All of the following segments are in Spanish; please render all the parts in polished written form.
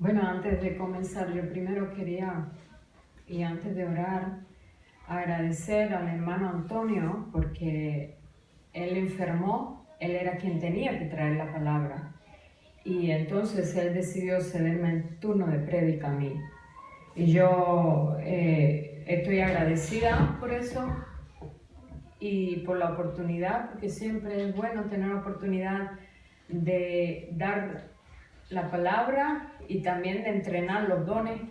Bueno, antes de comenzar, yo primero quería, y antes de orar, agradecer al hermano Antonio porque él enfermó, él era quien tenía que traer la palabra. Y entonces él decidió cederme el turno de prédica a mí. Y yo estoy agradecida por eso y por la oportunidad, porque siempre es bueno tener la oportunidad de dar la palabra y también de entrenar los dones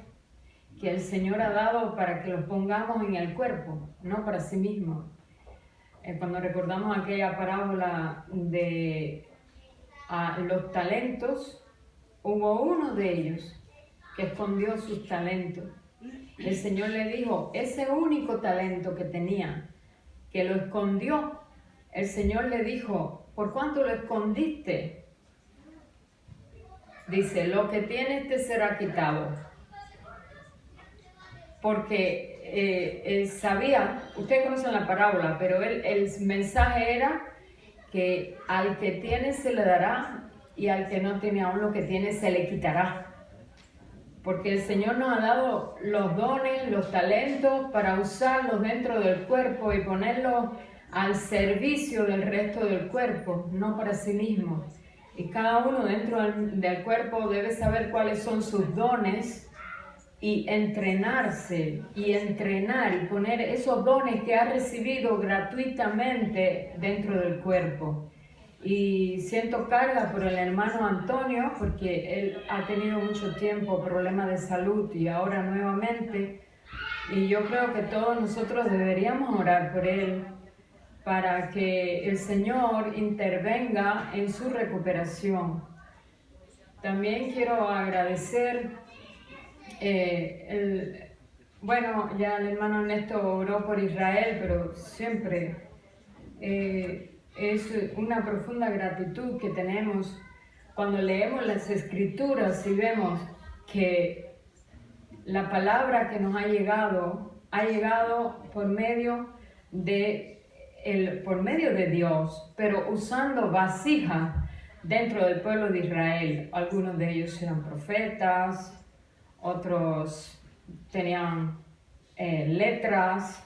que el Señor ha dado para que los pongamos en el cuerpo, no para sí mismo. Cuando recordamos aquella parábola de los talentos, hubo uno de ellos que escondió sus talentos. El Señor le dijo, ese único talento que tenía, que lo escondió, el Señor le dijo, ¿por cuánto lo escondiste? Dice, lo que tienes te será quitado. Porque él sabía, ustedes conocen la parábola, pero el mensaje era que al que tiene se le dará y al que no tiene aún lo que tiene se le quitará. Porque el Señor nos ha dado los dones, los talentos para usarlos dentro del cuerpo y ponerlos al servicio del resto del cuerpo, no para sí mismo. Y cada uno dentro del cuerpo debe saber cuáles son sus dones y entrenarse y entrenar y poner esos dones que ha recibido gratuitamente dentro del cuerpo. Y siento carga por el hermano Antonio porque él ha tenido mucho tiempo problemas de salud y ahora nuevamente. Y yo creo que todos nosotros deberíamos orar por él para que el Señor intervenga en su recuperación. También quiero agradecer, bueno, ya el hermano Ernesto oró por Israel, pero siempre es una profunda gratitud que tenemos cuando leemos las Escrituras y vemos que la palabra que nos ha llegado por medio de Dios, pero usando vasijas dentro del pueblo de Israel. Algunos de ellos eran profetas, otros tenían letras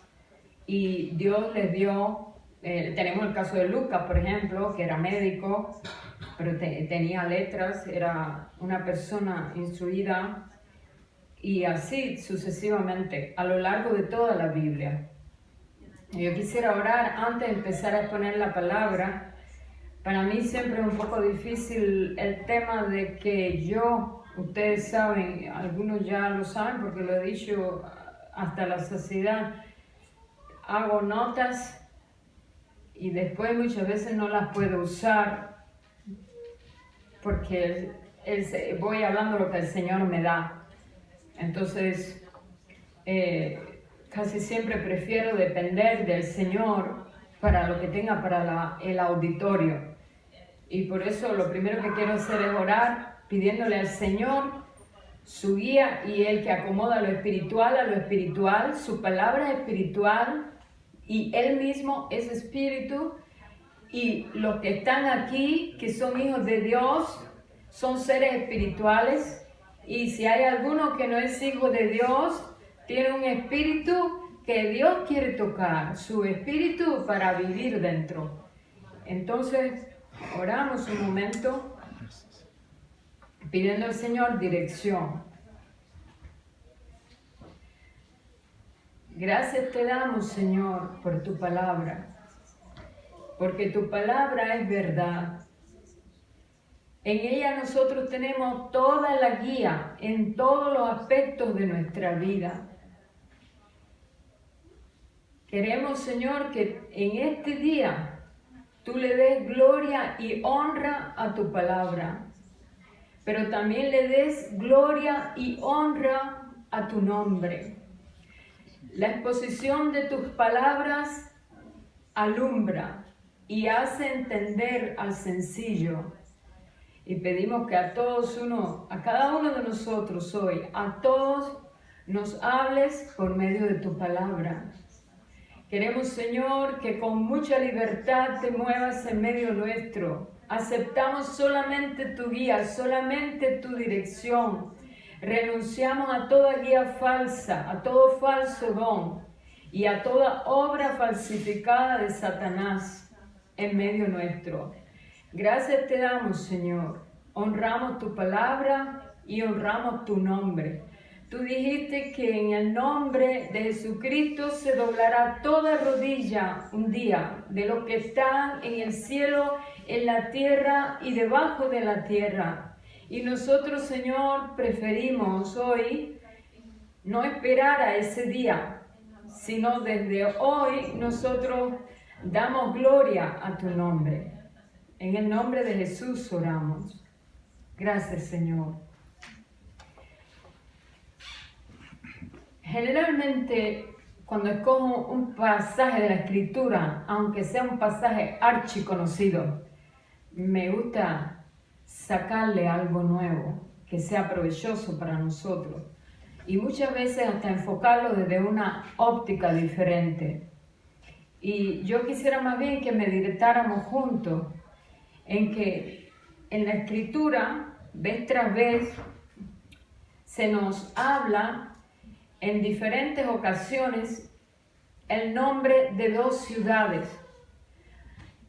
y Dios les dio. Tenemos el caso de Lucas, por ejemplo, que era médico, pero tenía letras, era una persona instruida, y así sucesivamente, a lo largo de toda la Biblia. Yo quisiera orar antes de empezar a exponer la palabra. Para mí siempre es un poco difícil el tema de que yo, ustedes saben, algunos ya lo saben porque lo he dicho hasta la saciedad, hago notas y después muchas veces no las puedo usar porque voy hablando lo que el Señor me da. Entonces, casi siempre prefiero depender del Señor para lo que tenga para el auditorio. Y por eso lo primero que quiero hacer es orar, pidiéndole al Señor su guía y el que acomoda lo espiritual a lo espiritual, su palabra espiritual, y Él mismo es espíritu, y los que están aquí, que son hijos de Dios, son seres espirituales, y si hay alguno que no es hijo de Dios, tiene un espíritu que Dios quiere tocar, su espíritu para vivir dentro. Entonces, oramos un momento, pidiendo al Señor dirección. Gracias te damos, Señor, por tu palabra, porque tu palabra es verdad. En ella nosotros tenemos toda la guía en todos los aspectos de nuestra vida. Queremos, Señor, que en este día tú le des gloria y honra a tu palabra, pero también le des gloria y honra a tu nombre. La exposición de tus palabras alumbra y hace entender al sencillo. Y pedimos que a cada uno de nosotros hoy, a todos nos hables por medio de tu palabra. Queremos, Señor, que con mucha libertad te muevas en medio nuestro. Aceptamos solamente tu guía, solamente tu dirección. Renunciamos a toda guía falsa, a todo falso don y a toda obra falsificada de Satanás en medio nuestro. Gracias te damos, Señor. Honramos tu palabra y honramos tu nombre. Tú dijiste que en el nombre de Jesucristo se doblará toda rodilla un día de los que están en el cielo, en la tierra y debajo de la tierra. Y nosotros, Señor, preferimos hoy no esperar a ese día, sino desde hoy nosotros damos gloria a tu nombre. En el nombre de Jesús oramos. Gracias, Señor. Generalmente, cuando escojo un pasaje de la Escritura, aunque sea un pasaje archiconocido, me gusta sacarle algo nuevo, que sea provechoso para nosotros. Y muchas veces hasta enfocarlo desde una óptica diferente. Y yo quisiera más bien que meditáramos juntos en que en la Escritura, vez tras vez, se nos habla en diferentes ocasiones el nombre de dos ciudades,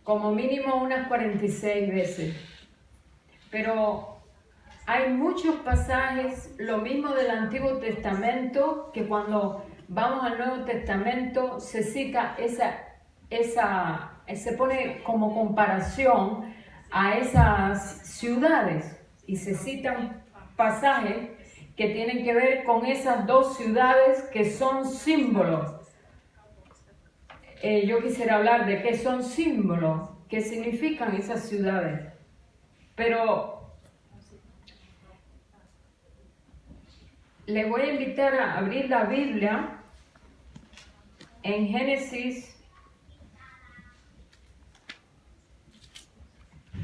como mínimo unas 46 veces. Pero hay muchos pasajes, lo mismo del Antiguo Testamento, que cuando vamos al Nuevo Testamento se cita se pone como comparación a esas ciudades y se citan pasajes que tienen que ver con esas dos ciudades que son símbolos. Yo quisiera hablar de qué son símbolos, qué significan esas ciudades. Pero les voy a invitar a abrir la Biblia en Génesis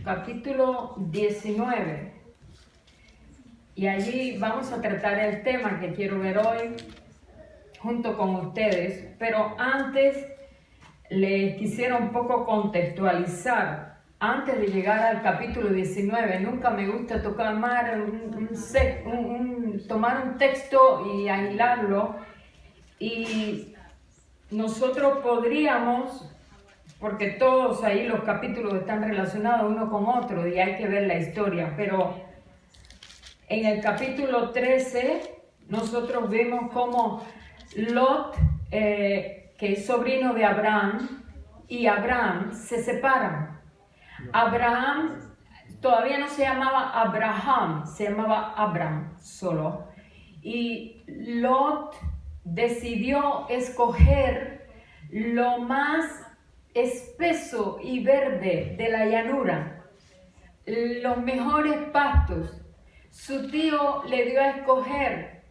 capítulo 19. Y allí vamos a tratar el tema que quiero ver hoy junto con ustedes. Pero antes les quisiera un poco contextualizar. Antes de llegar al capítulo 19, nunca me gusta tomar un texto y aislarlo. Y nosotros podríamos, porque todos ahí los capítulos están relacionados uno con otro y hay que ver la historia, pero en el capítulo 13 nosotros vemos cómo Lot, que es sobrino de Abraham, y Abraham se separan. Abraham todavía no se llamaba Abraham, se llamaba Abram solo. Y Lot decidió escoger lo más espeso y verde de la llanura, los mejores pastos. Su tío le dio a escoger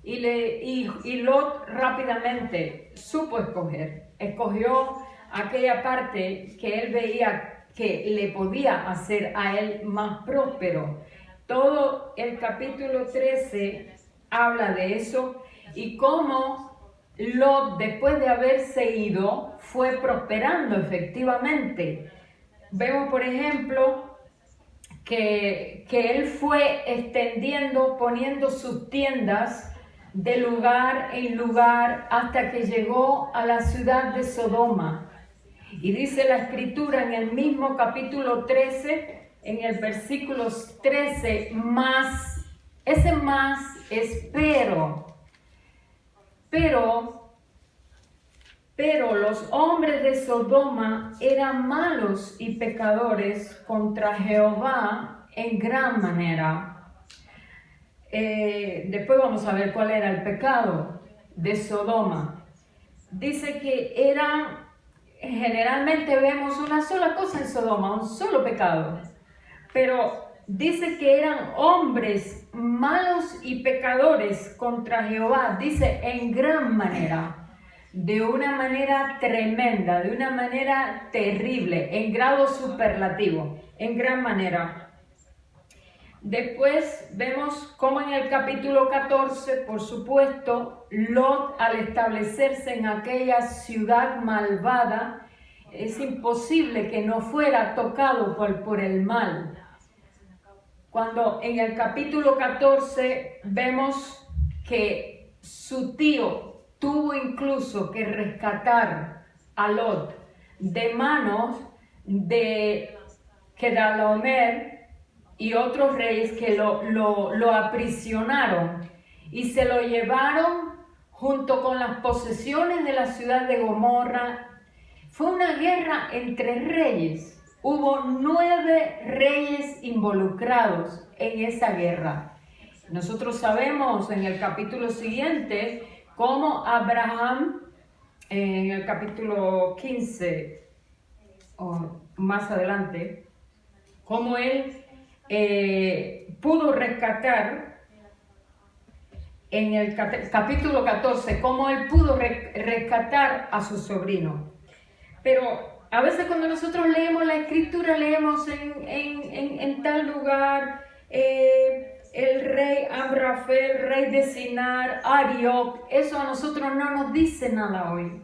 y Lot rápidamente supo escoger. Escogió aquella parte que él veía que le podía hacer a él más próspero. Todo el capítulo 13 habla de eso y cómo Lot, después de haberse ido, fue prosperando efectivamente. Vemos, por ejemplo, que él fue extendiendo, poniendo sus tiendas de lugar en lugar hasta que llegó a la ciudad de Sodoma. Y dice la Escritura en el mismo capítulo 13, en el versículo 13, ese más espero. Pero los hombres de Sodoma eran malos y pecadores contra Jehová en gran manera. Después vamos a ver cuál era el pecado de Sodoma. Dice que generalmente vemos una sola cosa en Sodoma, un solo pecado. Pero dice que eran hombres malos y pecadores contra Jehová, dice en gran manera. De una manera tremenda, de una manera terrible, en grado superlativo, en gran manera. Después vemos cómo en el capítulo 14, por supuesto, Lot, al establecerse en aquella ciudad malvada, es imposible que no fuera tocado por el mal. cuando en el capítulo 14 vemos que su tío tuvo incluso que rescatar a Lot de manos de Kedorlaomer y otros reyes que lo aprisionaron y se lo llevaron junto con las posesiones de la ciudad de Gomorra. Fue una guerra entre reyes. Hubo 9 reyes involucrados en esa guerra. Nosotros sabemos en el capítulo siguiente cómo Abraham, en el capítulo 15 o más adelante, cómo él pudo rescatar, en el capítulo 14, cómo él pudo rescatar a su sobrino. Pero a veces cuando nosotros leemos la escritura, leemos en tal lugar el rey Amrafel, rey de Sinar, Arioc. Eso a nosotros no nos dice nada hoy.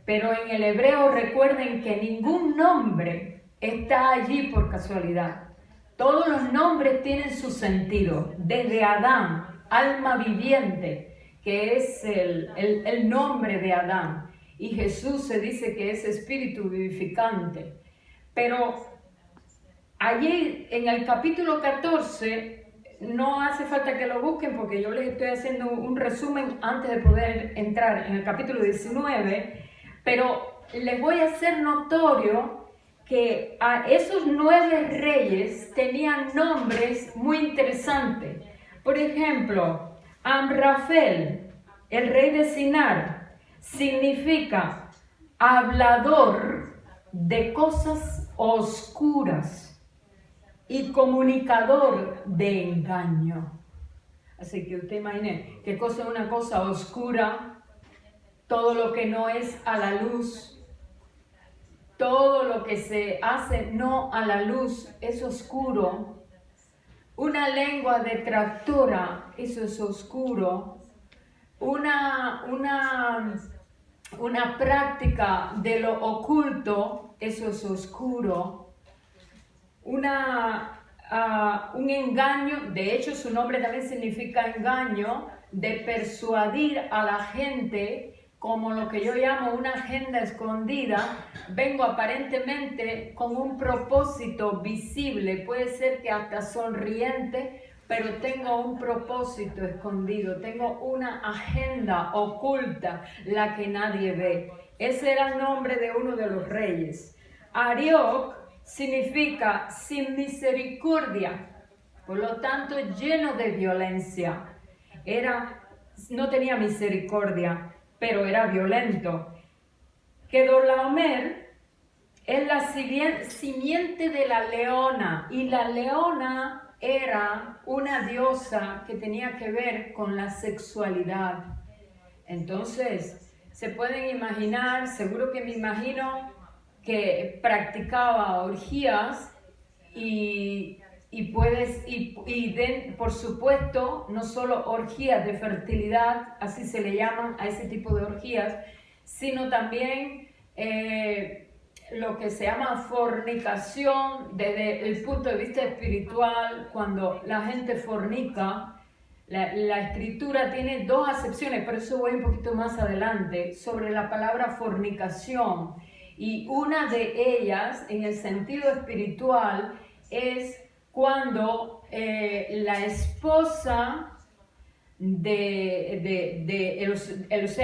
Pero en el hebreo recuerden que ningún nombre está allí por casualidad. Todos los nombres tienen su sentido. Desde Adán, alma viviente, que es el nombre de Adán. Y Jesús se dice que es espíritu vivificante. Pero allí en el capítulo 14, no hace falta que lo busquen porque yo les estoy haciendo un resumen antes de poder entrar en el capítulo 19, pero les voy a hacer notorio que a esos 9 reyes tenían nombres muy interesantes. Por ejemplo, Amrafel, el rey de Sinar, significa hablador de cosas oscuras y comunicador de engaño. Así que usted imagine qué cosa es una cosa oscura, todo lo que no es a la luz, todo lo que se hace no a la luz es oscuro. Una lengua detractora, eso es oscuro. Una práctica de lo oculto, eso es oscuro. Un engaño, de hecho su nombre también significa engaño, de persuadir a la gente como lo que yo llamo una agenda escondida. Vengo aparentemente con un propósito visible, puede ser que hasta sonriente, pero tengo un propósito escondido, tengo una agenda oculta, la que nadie ve. Ese era el nombre de uno de los reyes. Arioc significa sin misericordia, por lo tanto lleno de violencia. No tenía misericordia, pero era violento. Kedorlaomer es la simiente de la leona, y la leona era una diosa que tenía que ver con la sexualidad. Entonces, se pueden imaginar, seguro que me imagino que practicaba orgías por supuesto, no solo orgías de fertilidad, así se le llaman a ese tipo de orgías, sino también lo que se llama fornicación desde el punto de vista espiritual. Cuando la gente fornica, la escritura tiene 2 acepciones, pero eso voy un poquito más adelante, sobre la palabra fornicación. Y una de ellas, en el sentido espiritual, es cuando la esposa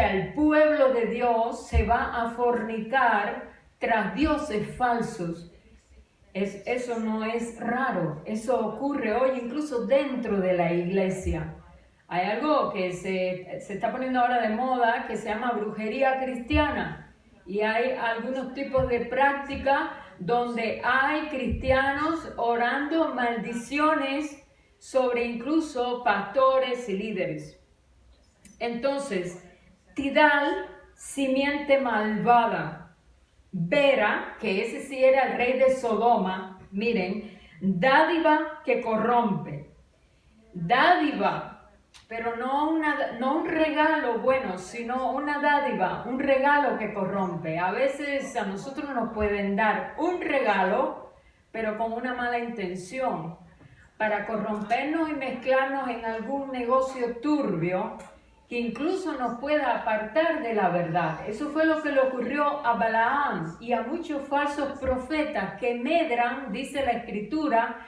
el pueblo de Dios se va a fornicar tras dioses falsos. Eso no es raro, eso ocurre hoy incluso dentro de la iglesia. Hay algo que se está poniendo ahora de moda que se llama brujería cristiana, y hay algunos tipos de práctica donde hay cristianos orando maldiciones sobre incluso pastores y líderes. Entonces, Tidal, simiente malvada. Vera, que ese sí era el rey de Sodoma, miren, dádiva que corrompe. Dádiva, pero no un regalo bueno, sino una dádiva, un regalo que corrompe. A veces a nosotros nos pueden dar un regalo, pero con una mala intención. para corrompernos y mezclarnos en algún negocio turbio que incluso nos pueda apartar de la verdad. Eso fue lo que le ocurrió a Balaam y a muchos falsos profetas que medran, dice la Escritura,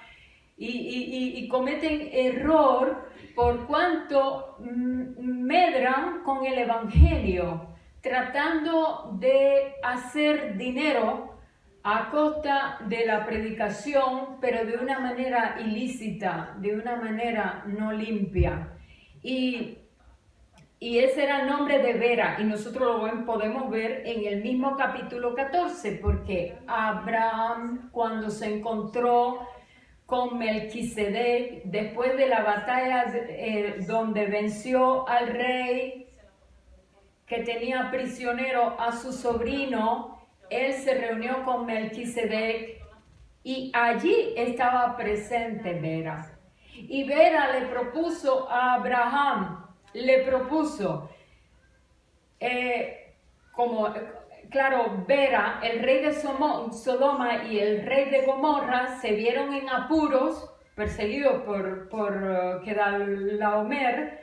y cometen error por cuanto medran con el Evangelio, tratando de hacer dinero a costa de la predicación, pero de una manera ilícita, de una manera no limpia. Y ese era el nombre de Vera, y nosotros lo podemos ver en el mismo capítulo 14, porque Abraham, cuando se encontró con Melquisedec, después de la batalla donde venció al rey que tenía prisionero a su sobrino, él se reunió con Melquisedec y allí estaba presente Vera. Y Vera le propuso a Abraham, claro, Vera, el rey de Sodoma y el rey de Gomorra se vieron en apuros, perseguidos por Kedorlaomer,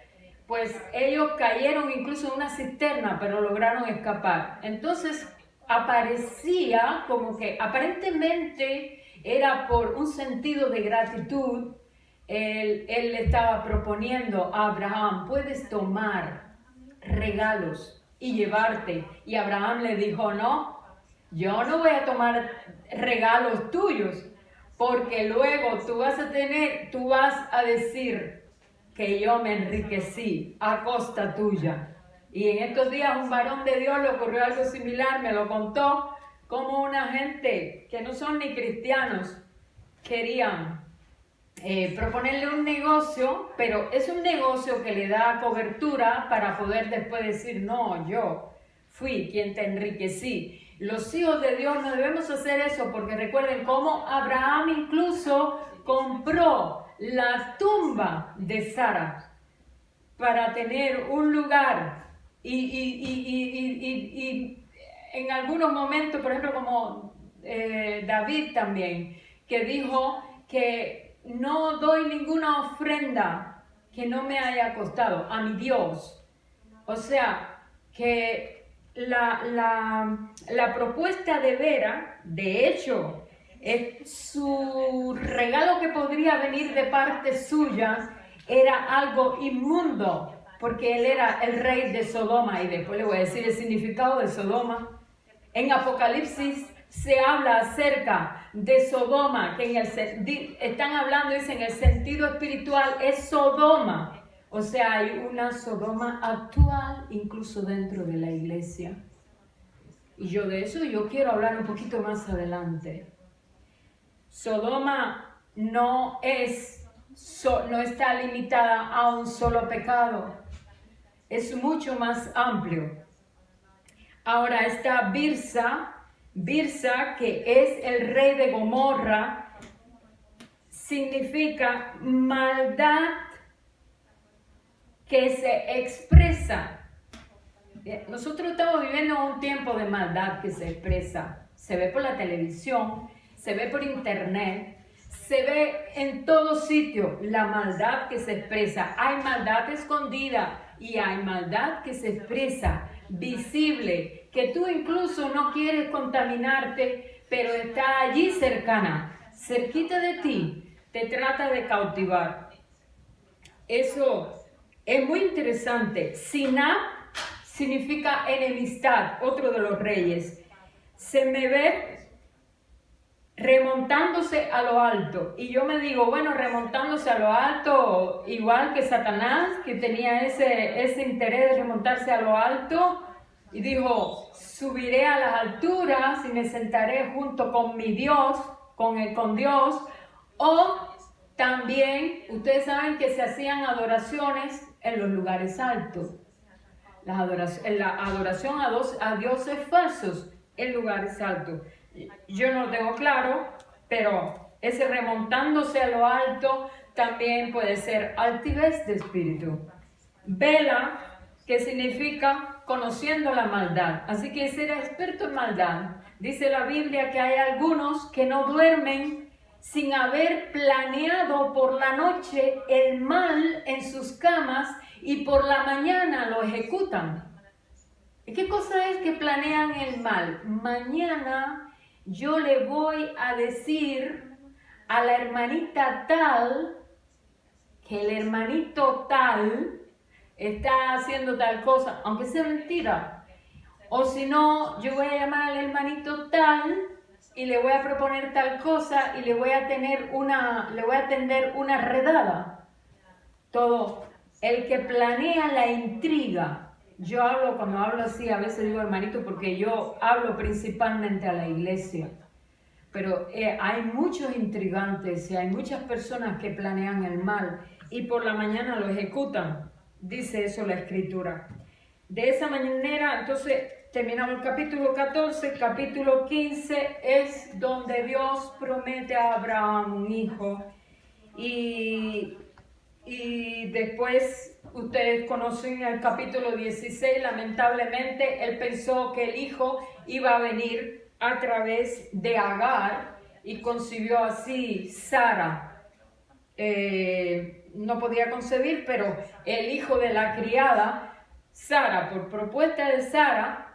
pues ellos cayeron incluso en una cisterna, pero lograron escapar. Entonces aparecía como que aparentemente era por un sentido de gratitud. Él le estaba proponiendo a Abraham, puedes tomar regalos y llevarte. Y Abraham le dijo, no, yo no voy a tomar regalos tuyos, porque luego tú vas a decir que yo me enriquecí a costa tuya. Y en estos días un varón de Dios le ocurrió algo similar, me lo contó, como una gente que no son ni cristianos querían proponerle un negocio, pero es un negocio que le da cobertura para poder después decir, no, yo fui quien te enriquecí. Los hijos de Dios no debemos hacer eso, porque recuerden cómo Abraham incluso compró la tumba de Sara para tener un lugar y en algunos momentos, por ejemplo, como David también, que dijo que no doy ninguna ofrenda que no me haya costado a mi Dios. O sea, que la propuesta de Vera, de hecho, su regalo que podría venir de parte suya era algo inmundo, porque él era el rey de Sodoma, y después le voy a decir el significado de Sodoma. En Apocalipsis se habla acerca de Sodoma, que están hablando, dice, en el sentido espiritual es Sodoma. O sea, hay una Sodoma actual incluso dentro de la iglesia. Y de eso yo quiero hablar un poquito más adelante. Sodoma no está limitada a un solo pecado. Es mucho más amplio. Ahora está Birsa, que es el rey de Gomorra, significa maldad que se expresa. Nosotros estamos viviendo un tiempo de maldad que se expresa. Se ve por la televisión, se ve por internet, se ve en todo sitio la maldad que se expresa. Hay maldad escondida y hay maldad que se expresa, visible, que tú incluso no quieres contaminarte, pero está allí cercana, cerquita de ti, te trata de cautivar. Eso es muy interesante. Sinab significa enemistad, otro de los reyes. Se me ve remontándose a lo alto. Y yo me digo, bueno, remontándose a lo alto, igual que Satanás, que tenía ese interés de remontarse a lo alto, y dijo, subiré a las alturas y me sentaré junto con mi Dios, con Dios. O también, ustedes saben que se hacían adoraciones en los lugares altos. La adoración a dioses falsos en lugares altos. Yo no lo tengo claro, pero ese remontándose a lo alto también puede ser altivez de espíritu. Vela, que significa conociendo la maldad. Así que ser experto en maldad. Dice la Biblia que hay algunos que no duermen sin haber planeado por la noche el mal en sus camas y por la mañana lo ejecutan. ¿Y qué cosa es que planean el mal? Mañana yo le voy a decir a la hermanita tal que el hermanito tal está haciendo tal cosa, aunque sea mentira. O si no, yo voy a llamar al hermanito tal y le voy a proponer tal cosa y le voy a tender una redada. Todo. El que planea la intriga. Cuando hablo así, a veces digo hermanito porque yo hablo principalmente a la iglesia. Pero hay muchos intrigantes y hay muchas personas que planean el mal y por la mañana lo ejecutan. Dice eso la Escritura. De esa manera, entonces, terminamos el capítulo 14, capítulo 15 es donde Dios promete a Abraham un hijo y después ustedes conocen el capítulo 16, lamentablemente él pensó que el hijo iba a venir a través de Agar y concibió así Sara. No podía concebir, pero el hijo de la criada, Sara, por propuesta de Sara,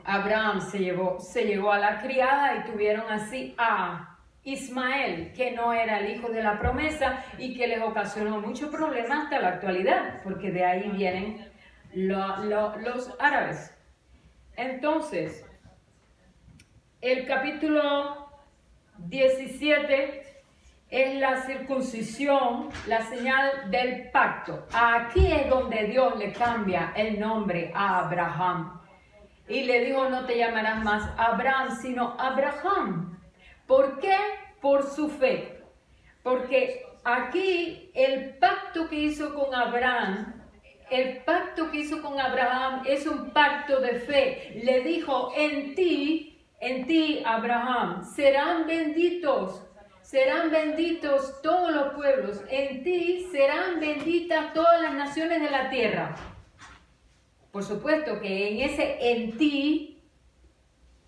Abraham se llevó a la criada y tuvieron así a Ismael, que no era el hijo de la promesa y que les ocasionó mucho problema hasta la actualidad, porque de ahí vienen los árabes. Entonces, el capítulo 17 es la circuncisión, la señal del pacto. Aquí es donde Dios le cambia el nombre a Abraham. Y le dijo, no te llamarás más Abraham, sino Abraham. ¿Por qué? Por su fe. Porque aquí el pacto que hizo con Abraham, es un pacto de fe. Le dijo, en ti, Abraham, serán benditos todos los pueblos, en ti serán benditas todas las naciones de la tierra. Por supuesto que en ese en ti,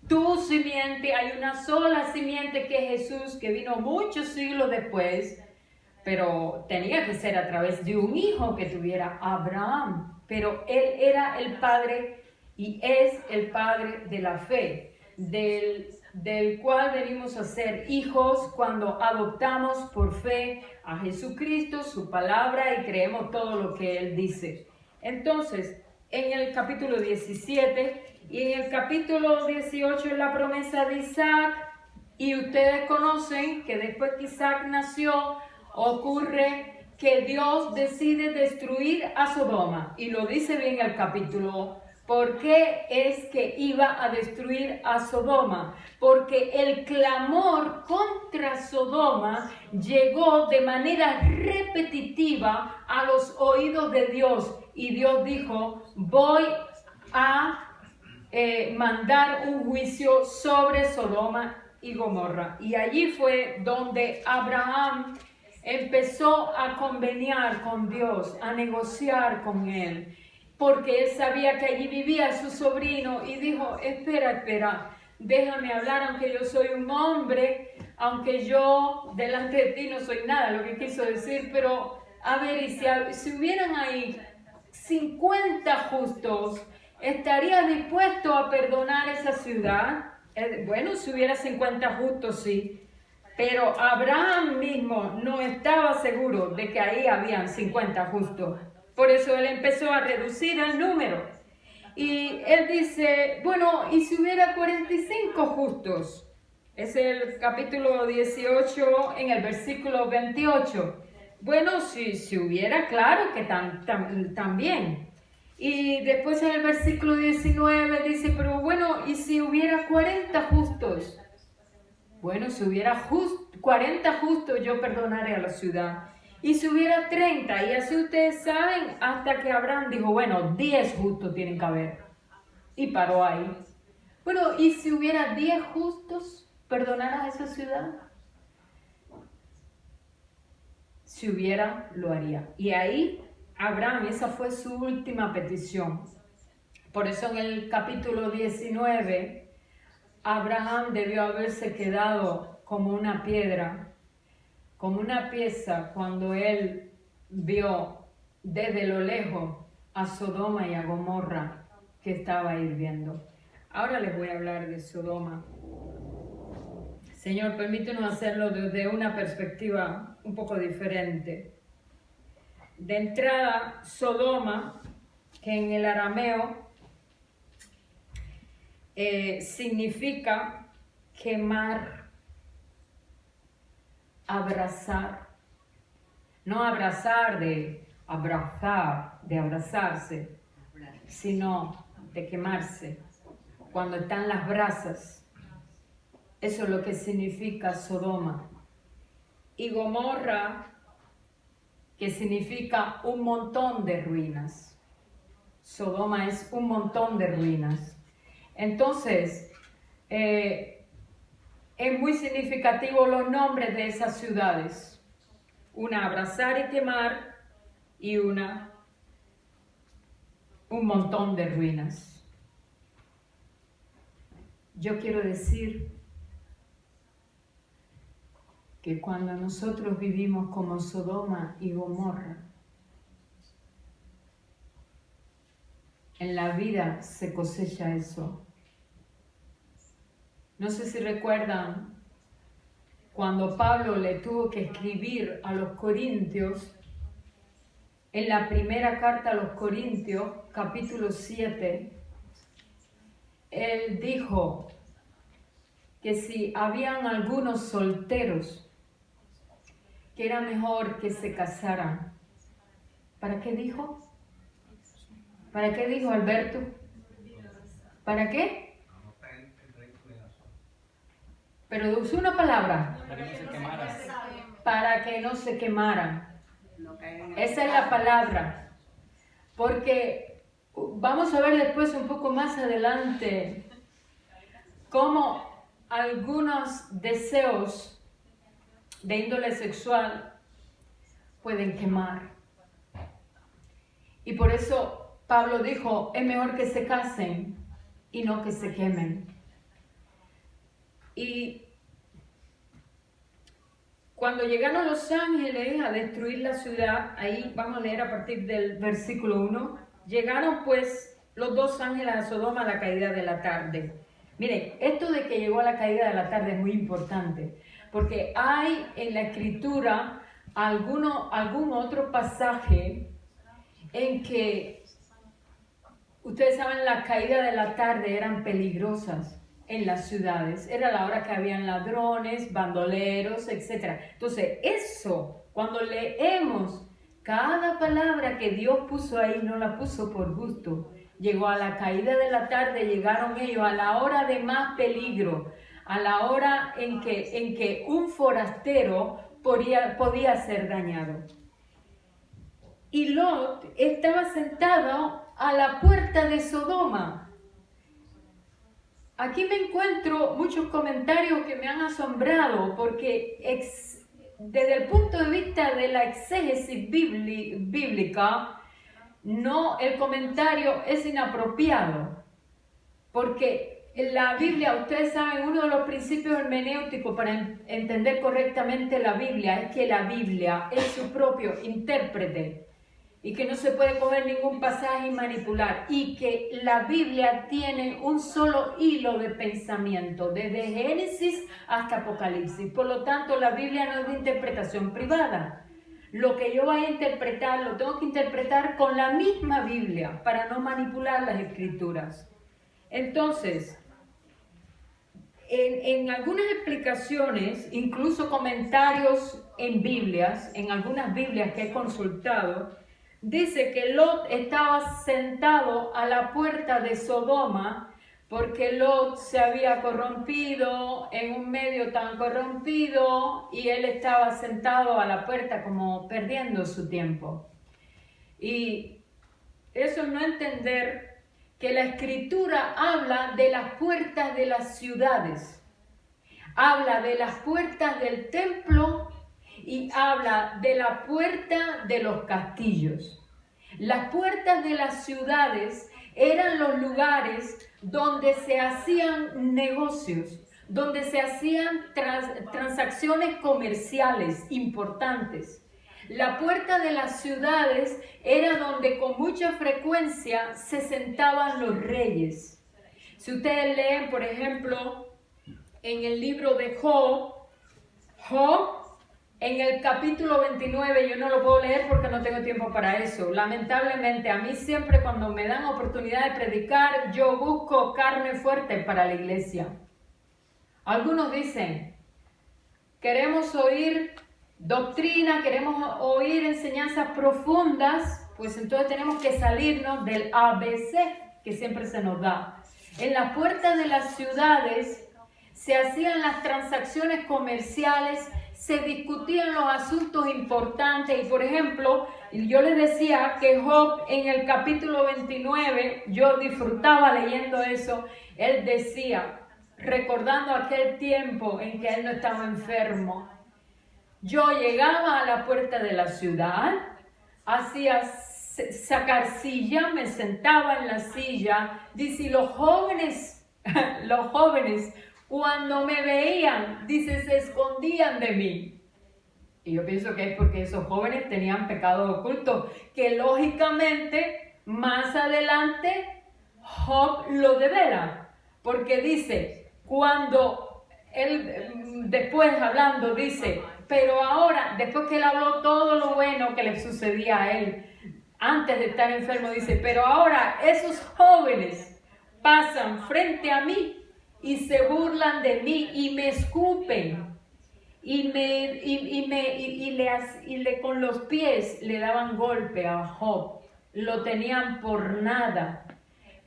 tu simiente, hay una sola simiente que es Jesús, que vino muchos siglos después, pero tenía que ser a través de un hijo que tuviera Abraham. Pero él era el padre y es el padre de la fe, del cual venimos a ser hijos cuando adoptamos por fe a Jesucristo, su palabra, y creemos todo lo que Él dice. Entonces, en el capítulo 17 y en el capítulo 18 es la promesa de Isaac, y ustedes conocen que después que Isaac nació, ocurre que Dios decide destruir a Sodoma, y lo dice bien el capítulo. ¿Por qué es que iba a destruir a Sodoma? Porque el clamor contra Sodoma llegó de manera repetitiva a los oídos de Dios. Y Dios dijo, voy a mandar un juicio sobre Sodoma y Gomorra. Y allí fue donde Abraham empezó a conveniar con Dios, a negociar con Él. Porque él sabía que allí vivía su sobrino y dijo, espera, déjame hablar, aunque yo soy un hombre, aunque yo delante de ti no soy nada, lo que quiso decir, pero a ver, y si hubieran ahí 50 justos, ¿estarías dispuesto a perdonar esa ciudad? Bueno, si hubiera 50 justos, sí, pero Abraham mismo no estaba seguro de que ahí habían 50 justos. Por eso él empezó a reducir el número. Y él dice, bueno, ¿y si hubiera 45 justos? Es el capítulo 18 en el versículo 28. Bueno, si hubiera, claro que también. Y después en el versículo 19 dice, pero bueno, ¿y si hubiera 40 justos? Bueno, si hubiera 40 justos, yo perdonaré a la ciudad. Y si hubiera 30, y así ustedes saben, hasta que Abraham dijo, bueno, 10 justos tienen que haber. Y paró ahí. Bueno, ¿y si hubiera 10 justos, perdonarás a esa ciudad? Si hubiera, lo haría. Y ahí, Abraham, esa fue su última petición. Por eso en el capítulo 19, Abraham debió haberse quedado como una piedra como una pieza cuando él vio desde lo lejos a Sodoma y a Gomorra que estaba hirviendo. Ahora les voy a hablar de Sodoma. Señor, permítenos hacerlo desde una perspectiva un poco diferente. De entrada, Sodoma, que en el arameo significa quemar, abrazar. No abrazar de abrazar, de abrazarse, sino de quemarse. Cuando están las brasas. Eso es lo que significa Sodoma. Y Gomorra, que significa un montón de ruinas. Sodoma es un montón de ruinas. Entonces, es muy significativo los nombres de esas ciudades. Una abrazar y quemar y una un montón de ruinas. Yo quiero decir que cuando nosotros vivimos como Sodoma y Gomorra, en la vida se cosecha eso. No sé si recuerdan cuando Pablo le tuvo que escribir a los Corintios, en la primera carta a los Corintios, capítulo 7, él dijo que si habían algunos solteros, que era mejor que se casaran. ¿Para qué dijo? ¿Para qué dijo Alberto? ¿Para qué? Pero usó una palabra. Para que no se quemaran. Esa es la palabra. Porque vamos a ver después un poco más adelante cómo algunos deseos de índole sexual pueden quemar. Y por eso Pablo dijo, es mejor que se casen y no que se quemen. Y cuando llegaron los ángeles a destruir la ciudad, ahí vamos a leer a partir del versículo 1, llegaron pues los dos ángeles a Sodoma a la caída de la tarde. Miren, esto de que llegó a la caída de la tarde es muy importante, porque hay en la escritura algún otro pasaje en que, ustedes saben, la caída de la tarde eran peligrosas en las ciudades. Era la hora que habían ladrones, bandoleros, etc. Entonces, eso, cuando leemos cada palabra que Dios puso ahí, no la puso por gusto. Llegó a la caída de la tarde, llegaron ellos a la hora de más peligro, a la hora en que un forastero podía ser dañado. Y Lot estaba sentado a la puerta de Sodoma. Aquí me encuentro muchos comentarios que me han asombrado porque desde el punto de vista de la exégesis bíblica, el comentario es inapropiado. Porque en la Biblia, ustedes saben, uno de los principios hermenéuticos para entender correctamente la Biblia es que la Biblia es su propio intérprete. Y que no se puede coger ningún pasaje y manipular, y que la Biblia tiene un solo hilo de pensamiento, desde Génesis hasta Apocalipsis. Por lo tanto, la Biblia no es de interpretación privada. Lo que yo vaya a interpretar, lo tengo que interpretar con la misma Biblia, para no manipular las escrituras. Entonces, en algunas explicaciones, incluso comentarios en Biblias, en algunas Biblias que he consultado, dice que Lot estaba sentado a la puerta de Sodoma porque Lot se había corrompido en un medio tan corrompido y él estaba sentado a la puerta como perdiendo su tiempo. Y eso no entender que la escritura habla de las puertas de las ciudades, habla de las puertas del templo y habla de la puerta de los castillos. Las puertas de las ciudades eran los lugares donde se hacían negocios, donde se hacían transacciones comerciales importantes. La puerta de las ciudades era donde con mucha frecuencia se sentaban los reyes. Si ustedes leen, por ejemplo, en el libro de Job, en el capítulo 29, yo no lo puedo leer porque no tengo tiempo para eso. Lamentablemente, a mí siempre cuando me dan oportunidad de predicar, yo busco carne fuerte para la iglesia. Algunos dicen, queremos oír doctrina, queremos oír enseñanzas profundas, pues entonces tenemos que salirnos del ABC que siempre se nos da. En las puertas de las ciudades se hacían las transacciones comerciales, se discutían los asuntos importantes y por ejemplo, yo les decía que Job en el capítulo 29, yo disfrutaba leyendo eso, él decía, recordando aquel tiempo en que él no estaba enfermo, yo llegaba a la puerta de la ciudad, hacía sacar silla, me sentaba en la silla, dice, y los jóvenes, cuando me veían, dice, se escondían de mí. Y yo pienso que es porque esos jóvenes tenían pecados ocultos, que lógicamente, más adelante, Job lo devela, porque dice, cuando él, después hablando, dice, pero ahora, después que él habló todo lo bueno que le sucedía a él, antes de estar enfermo, dice, pero ahora esos jóvenes pasan frente a mí y se burlan de mí y me escupen con los pies le daban golpe a Job, lo tenían por nada.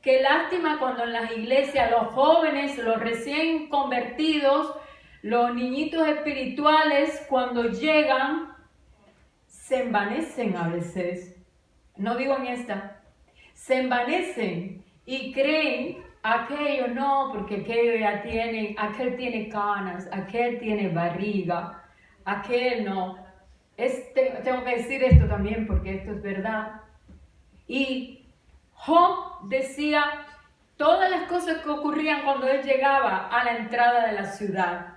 Qué lástima cuando en las iglesias los jóvenes, los recién convertidos, los niñitos espirituales, cuando llegan, se envanecen a veces. No digo en esta. Se envanecen y creen aquello no, porque aquello ya tiene, aquel tiene canas, aquel tiene barriga, aquel no. Tengo que decir esto también porque esto es verdad. Y Job decía todas las cosas que ocurrían cuando él llegaba a la entrada de la ciudad.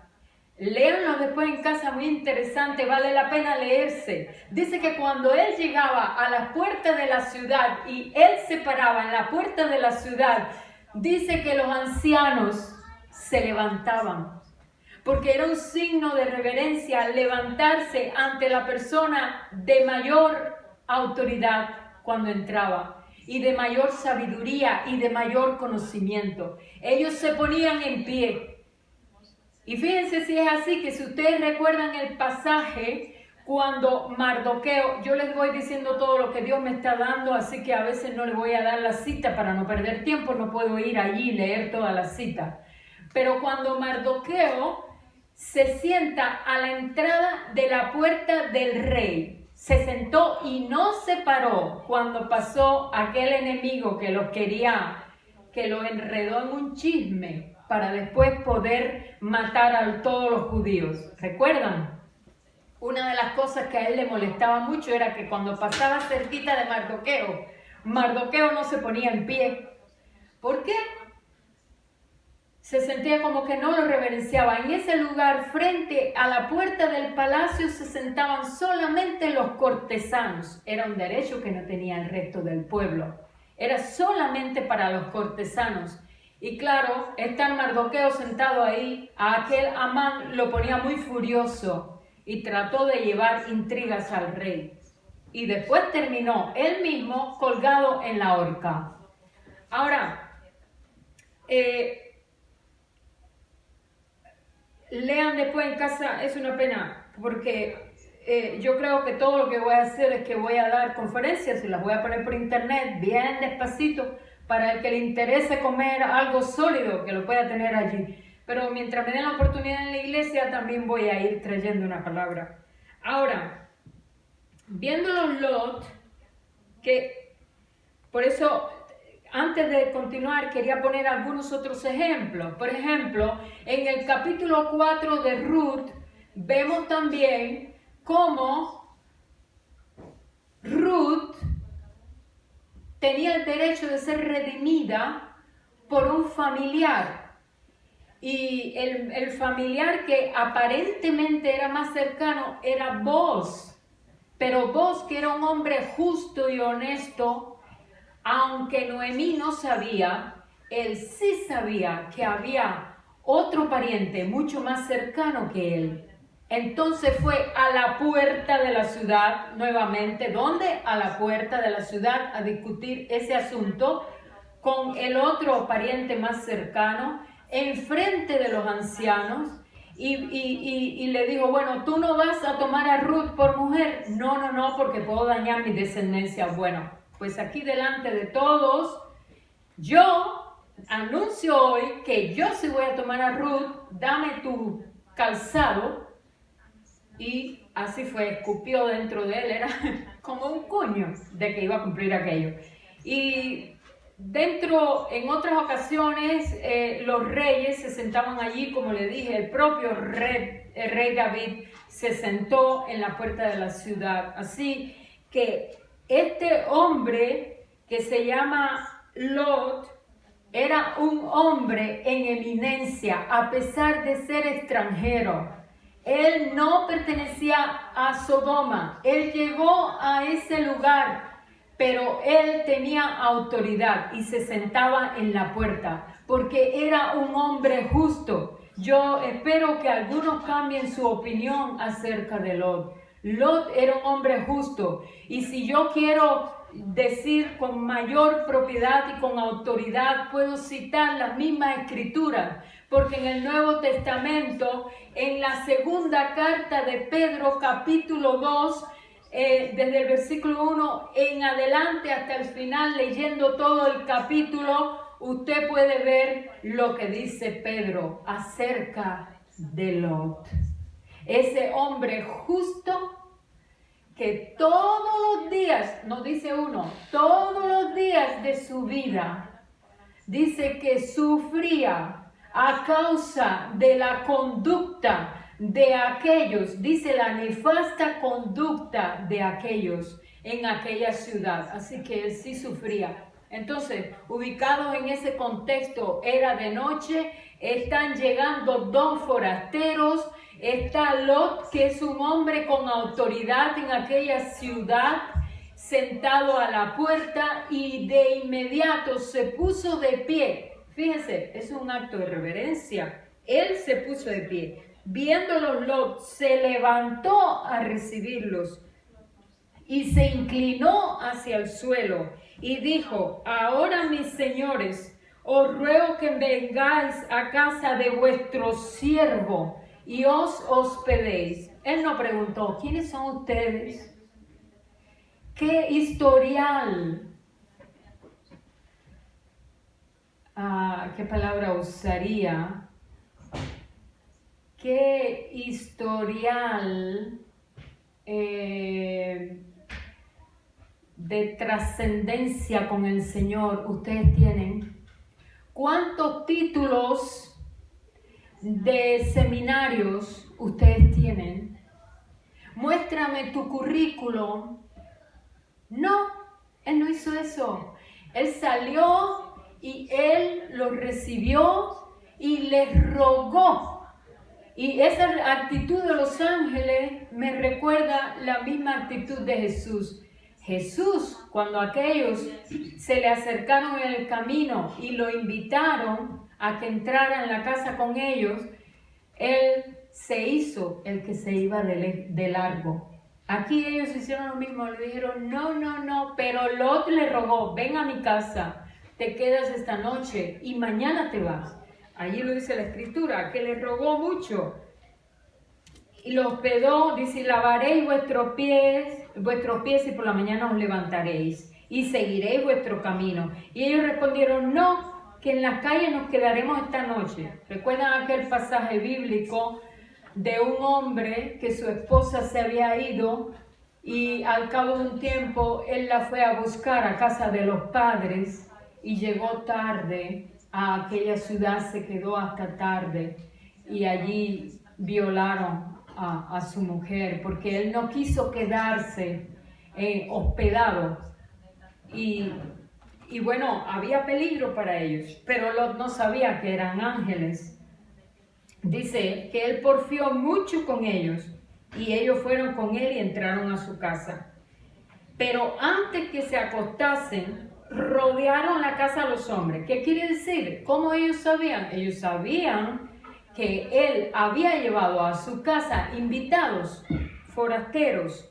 Léanlo después en casa, muy interesante, vale la pena leerse. Dice que cuando él llegaba a la puerta de la ciudad y él se paraba en la puerta de la ciudad, dice que los ancianos se levantaban, porque era un signo de reverencia levantarse ante la persona de mayor autoridad cuando entraba, y de mayor sabiduría y de mayor conocimiento. Ellos se ponían en pie. Y fíjense si es así, que si ustedes recuerdan el pasaje cuando Mardoqueo, yo les voy diciendo todo lo que Dios me está dando, así que a veces no les voy a dar la cita para no perder tiempo, no puedo ir allí y leer toda la cita. Pero cuando Mardoqueo se sienta a la entrada de la puerta del rey, se sentó y no se paró cuando pasó aquel enemigo que los quería, que lo enredó en un chisme para después poder matar a todos los judíos. ¿Recuerdan? Una de las cosas que a él le molestaba mucho era que cuando pasaba cerquita de Mardoqueo, Mardoqueo no se ponía en pie. ¿Por qué? Se sentía como que no lo reverenciaba. En ese lugar, frente a la puerta del palacio, se sentaban solamente los cortesanos. Era un derecho que no tenía el resto del pueblo. Era solamente para los cortesanos. Y claro, estar Mardoqueo sentado ahí, a aquel Amán lo ponía muy furioso y trató de llevar intrigas al rey. Y después terminó él mismo colgado en la horca. Ahora, lean después en casa, es una pena, porque yo creo que todo lo que voy a hacer es que voy a dar conferencias y las voy a poner por internet bien despacito, para el que le interese comer algo sólido, que lo pueda tener allí. Pero mientras me den la oportunidad en la iglesia, también voy a ir trayendo una palabra. Ahora, viendo los Lot, que por eso, antes de continuar, quería poner algunos otros ejemplos. Por ejemplo, en el capítulo 4 de Ruth, vemos también cómo Ruth tenía el derecho de ser redimida por un familiar. Y el familiar que aparentemente era más cercano era Booz. Pero Booz, que era un hombre justo y honesto, aunque Noemí no sabía, él sí sabía que había otro pariente mucho más cercano que él. Entonces fue a la puerta de la ciudad nuevamente. ¿Dónde? A la puerta de la ciudad a discutir ese asunto con el otro pariente más cercano, enfrente de los ancianos, y le digo, bueno, ¿tú no vas a tomar a Ruth por mujer? No, porque puedo dañar mi descendencia. Bueno, pues aquí delante de todos, yo anuncio hoy que yo sí voy a tomar a Ruth, dame tu calzado. Y así fue, escupió dentro de él, era como un cuño de que iba a cumplir aquello. Y dentro, en otras ocasiones, los reyes se sentaban allí, como le dije, el propio el rey David se sentó en la puerta de la ciudad. Así que este hombre que se llama Lot era un hombre en eminencia, a pesar de ser extranjero. Él no pertenecía a Sodoma, él llegó a ese lugar, pero él tenía autoridad y se sentaba en la puerta, porque era un hombre justo. Yo espero que algunos cambien su opinión acerca de Lot. Lot era un hombre justo, y si yo quiero decir con mayor propiedad y con autoridad, puedo citar la misma escritura, porque en el Nuevo Testamento, en la segunda carta de Pedro, capítulo 2, desde el versículo 1 en adelante hasta el final, leyendo todo el capítulo, usted puede ver lo que dice Pedro acerca de Lot. Ese hombre justo que todos los días, no dice uno, todos los días de su vida, dice que sufría a causa de la conducta de aquellos, dice la nefasta conducta de aquellos en aquella ciudad. Así que él sí sufría. Entonces, ubicados en ese contexto, era de noche, están llegando dos forasteros, está Lot, que es un hombre con autoridad en aquella ciudad, sentado a la puerta, y de inmediato se puso de pie. Fíjense, es un acto de reverencia. Él se puso de pie. Viéndolos Lot, se levantó a recibirlos y se inclinó hacia el suelo y dijo: ahora, mis señores, os ruego que vengáis a casa de vuestro siervo y os hospedéis. Él no preguntó: ¿quiénes son ustedes? ¿Qué historial? ¿Qué palabra usaría? ¿Qué historial de trascendencia con el Señor ustedes tienen? ¿Cuántos títulos de seminarios ustedes tienen? Muéstrame tu currículum. No, él no hizo eso. Él salió y él los recibió y les rogó. Y esa actitud de los ángeles me recuerda la misma actitud de Jesús. Jesús, cuando aquellos se le acercaron en el camino y lo invitaron a que entrara en la casa con ellos, él se hizo el que se iba de largo. Aquí ellos hicieron lo mismo, le dijeron: no, pero Lot le rogó: ven a mi casa, te quedas esta noche y mañana te vas. Allí lo dice la escritura, que le rogó mucho. Y lo hospedó, dice: lavaréis vuestros pies y por la mañana os levantaréis y seguiréis vuestro camino. Y ellos respondieron: no, que en las calles nos quedaremos esta noche. ¿Recuerdan aquel pasaje bíblico de un hombre que su esposa se había ido y al cabo de un tiempo él la fue a buscar a casa de los padres y llegó tarde a aquella ciudad, se quedó hasta tarde y allí violaron a su mujer porque él no quiso quedarse hospedado y bueno, había peligro para ellos, pero Lot no sabía que eran ángeles dice que él porfió mucho con ellos y ellos fueron con él y entraron a su casa. Pero antes que se acostasen, rodearon la casa a los hombres. ¿Qué quiere decir? ¿Cómo ellos sabían? Ellos sabían que él había llevado a su casa invitados, forasteros,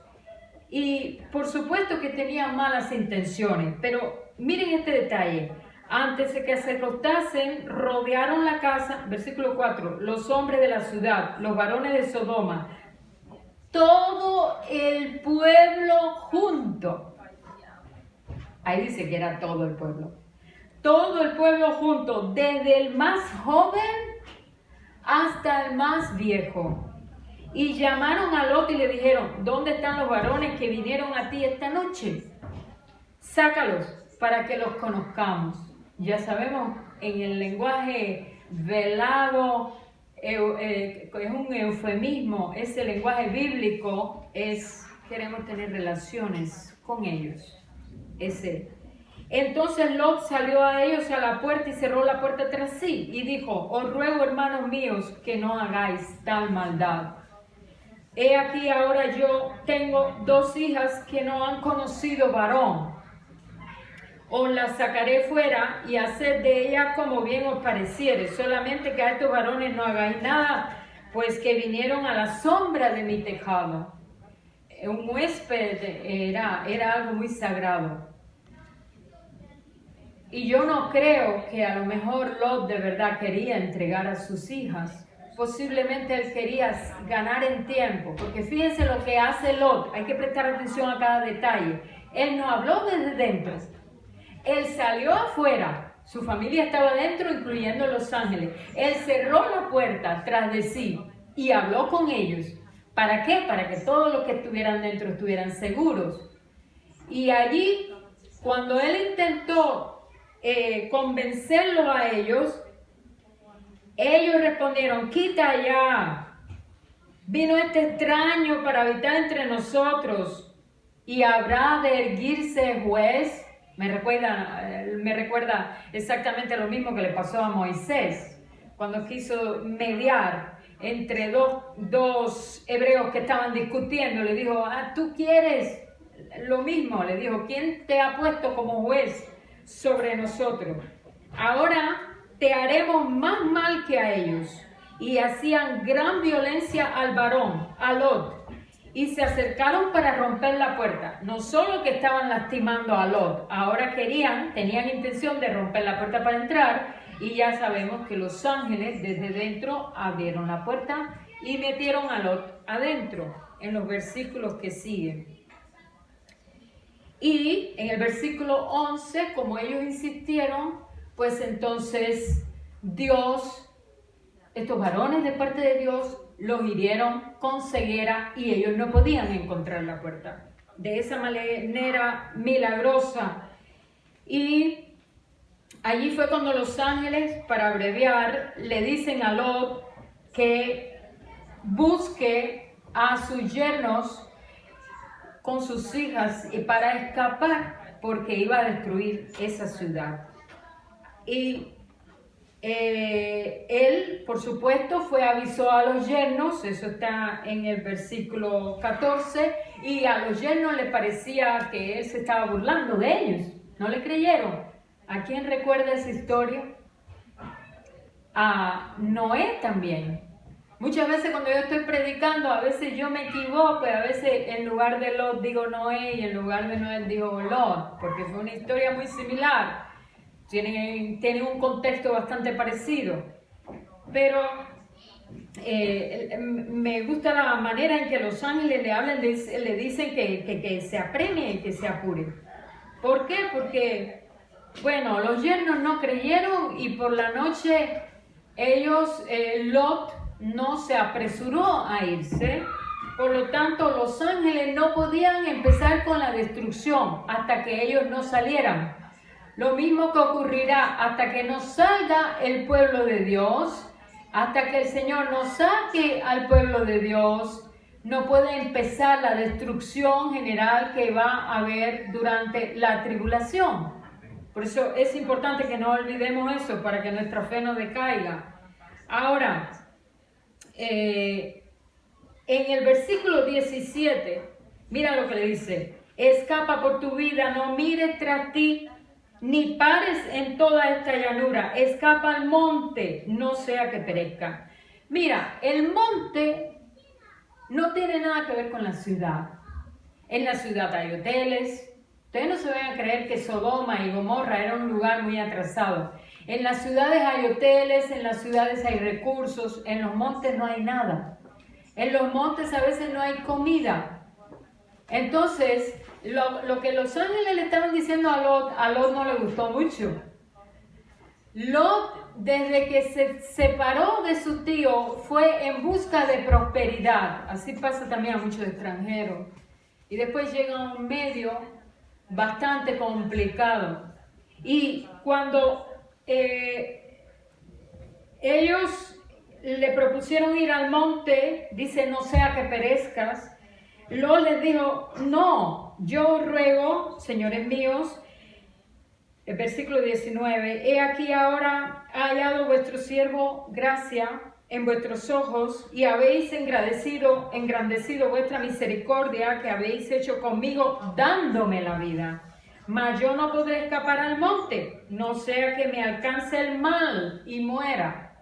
y por supuesto que tenían malas intenciones, pero miren este detalle. Antes de que se acostasen, rodearon la casa, versículo 4, los hombres de la ciudad, los varones de Sodoma, todo el pueblo junto. Ahí dice que era todo el pueblo. Todo el pueblo junto, desde el más joven hasta el más viejo. Y llamaron a Lot y le dijeron, ¿dónde están los varones que vinieron a ti esta noche? Sácalos para que los conozcamos. Ya sabemos, en el lenguaje velado, es un eufemismo, ese lenguaje bíblico es, queremos tener relaciones con ellos. Entonces Lot salió a ellos a la puerta y cerró la puerta tras sí y dijo, os ruego, hermanos míos, que no hagáis tal maldad. He aquí ahora yo tengo 2 hijas que no han conocido varón. Os las sacaré fuera y haced de ellas como bien os pareciere. Solamente que a estos varones no hagáis nada, pues que vinieron a la sombra de mi tejado. Un huésped era algo muy sagrado. Y yo no creo que a lo mejor Lot de verdad quería entregar a sus hijas. Posiblemente él quería ganar en tiempo, porque fíjense lo que hace Lot, hay que prestar atención a cada detalle. Él no habló desde dentro, él salió afuera, su familia estaba dentro, incluyendo los ángeles. Él cerró la puerta tras de sí y habló con ellos. ¿Para qué? Para que todos los que estuvieran dentro estuvieran seguros. Y allí, cuando él intentó convencerlos a ellos respondieron, quita ya, vino este extraño para habitar entre nosotros y habrá de erguirse juez. Me recuerda exactamente lo mismo que le pasó a Moisés cuando quiso mediar entre dos hebreos que estaban discutiendo. Le dijo, tú quieres lo mismo, le dijo, ¿quién te ha puesto como juez sobre nosotros? Ahora te haremos más mal que a ellos. Y hacían gran violencia al varón, a Lot, y se acercaron para romper la puerta. No solo que estaban lastimando a Lot, ahora tenían intención de romper la puerta para entrar, y ya sabemos que los ángeles desde dentro abrieron la puerta y metieron a Lot adentro, en los versículos que siguen. Y en el versículo 11, como ellos insistieron, pues entonces Dios, estos varones de parte de Dios, los hirieron con ceguera y ellos no podían encontrar la puerta. De esa manera milagrosa. Y allí fue cuando los ángeles, para abreviar, le dicen a Lot que busque a sus yernos con sus hijas y para escapar, porque iba a destruir esa ciudad. Y él, por supuesto, avisó a los yernos, eso está en el versículo 14, y a los yernos le parecía que él se estaba burlando de ellos, no le creyeron. ¿A quién recuerda esa historia? A Noé también. Muchas veces cuando yo estoy predicando, a veces yo me equivoco, y a veces en lugar de Lot digo Noé, y en lugar de Noé digo Lot, porque fue una historia muy similar. Tienen un contexto bastante parecido, pero me gusta la manera en que los ángeles le hablan, le dicen que se apremie y que se apure. ¿Por qué? Porque, bueno, los yernos no creyeron y por la noche Lot no se apresuró a irse. Por lo tanto, los ángeles no podían empezar con la destrucción hasta que ellos no salieran. Lo mismo que ocurrirá hasta que no salga el pueblo de Dios, hasta que el Señor no saque al pueblo de Dios, no puede empezar la destrucción general que va a haber durante la tribulación. Por eso es importante que no olvidemos eso para que nuestra fe no decaiga. Ahora, en el versículo 17, mira lo que le dice: escapa por tu vida, no mires tras ti, ni pares en toda esta llanura, escapa al monte, no sea que perezca. Mira, el monte no tiene nada que ver con la ciudad. En la ciudad hay hoteles. Ustedes no se vayan a creer que Sodoma y Gomorra era un lugar muy atrasado. En las ciudades hay hoteles, en las ciudades hay recursos, en los montes no hay nada. En los montes a veces no hay comida. Entonces, lo que los ángeles le estaban diciendo a Lot no le gustó mucho. Lot, desde que se separó de su tío, fue en busca de prosperidad. Así pasa también a muchos extranjeros. Y después llega a un medio bastante complicado. Y cuando ellos le propusieron ir al monte, dice: no sea que perezcas, Lot les dijo: no, yo ruego, señores míos, el versículo 19, he aquí ahora ha hallado vuestro siervo gracia en vuestros ojos, y habéis engrandecido vuestra misericordia que habéis hecho conmigo, dándome la vida. Mas yo no podré escapar al monte, no sea que me alcance el mal y muera.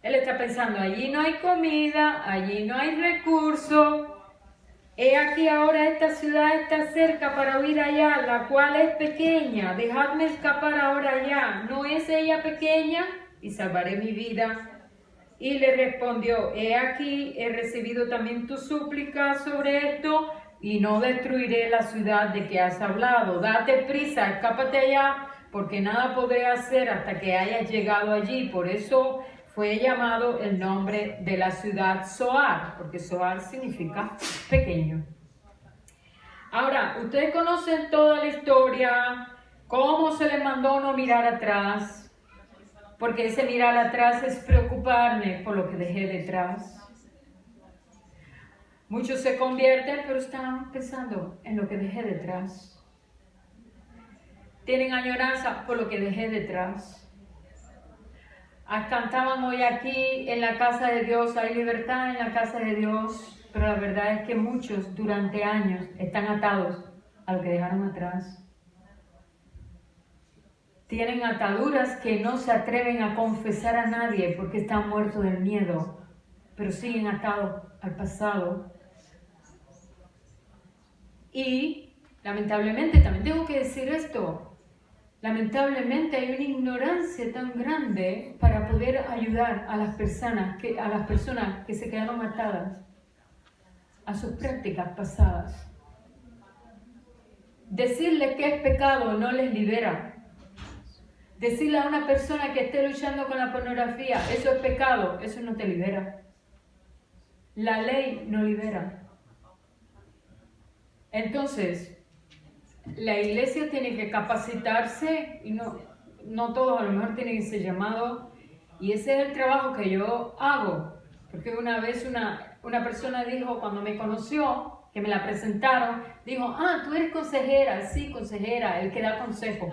Él está pensando: allí no hay comida, allí no hay recursos. He aquí ahora esta ciudad está cerca para huir allá, la cual es pequeña. Dejadme escapar ahora allá. ¿No es ella pequeña? Y salvaré mi vida. Y le respondió: he aquí, he recibido también tu súplica sobre esto, y no destruiré la ciudad de que has hablado. Date prisa, escápate allá, porque nada podré hacer hasta que hayas llegado allí. Por eso fue llamado el nombre de la ciudad Zoar, porque Zoar significa pequeño. Ahora, ustedes conocen toda la historia, cómo se les mandó no mirar atrás, porque ese mirar atrás es preocuparme por lo que dejé detrás. Muchos se convierten, pero están pensando en lo que dejé detrás. Tienen añoranza por lo que dejé detrás. Cantaban hoy aquí: en la casa de Dios hay libertad, en la casa de Dios, pero la verdad es que muchos durante años están atados a lo que dejaron atrás. Tienen ataduras que no se atreven a confesar a nadie porque están muertos del miedo, pero siguen atados al pasado. Y lamentablemente, también tengo que decir esto, lamentablemente hay una ignorancia tan grande para poder ayudar a las personas que se quedaron atadas a sus prácticas pasadas. Decirles que es pecado no les libera. Decirle a una persona que esté luchando con la pornografía: eso es pecado, eso no te libera. La ley no libera. Entonces, la iglesia tiene que capacitarse, y no todos a lo mejor tienen ese llamado, y ese es el trabajo que yo hago. Porque una vez una persona dijo, cuando me conoció, que me la presentaron, dijo: tú eres consejera. Sí, consejera, el que da consejo.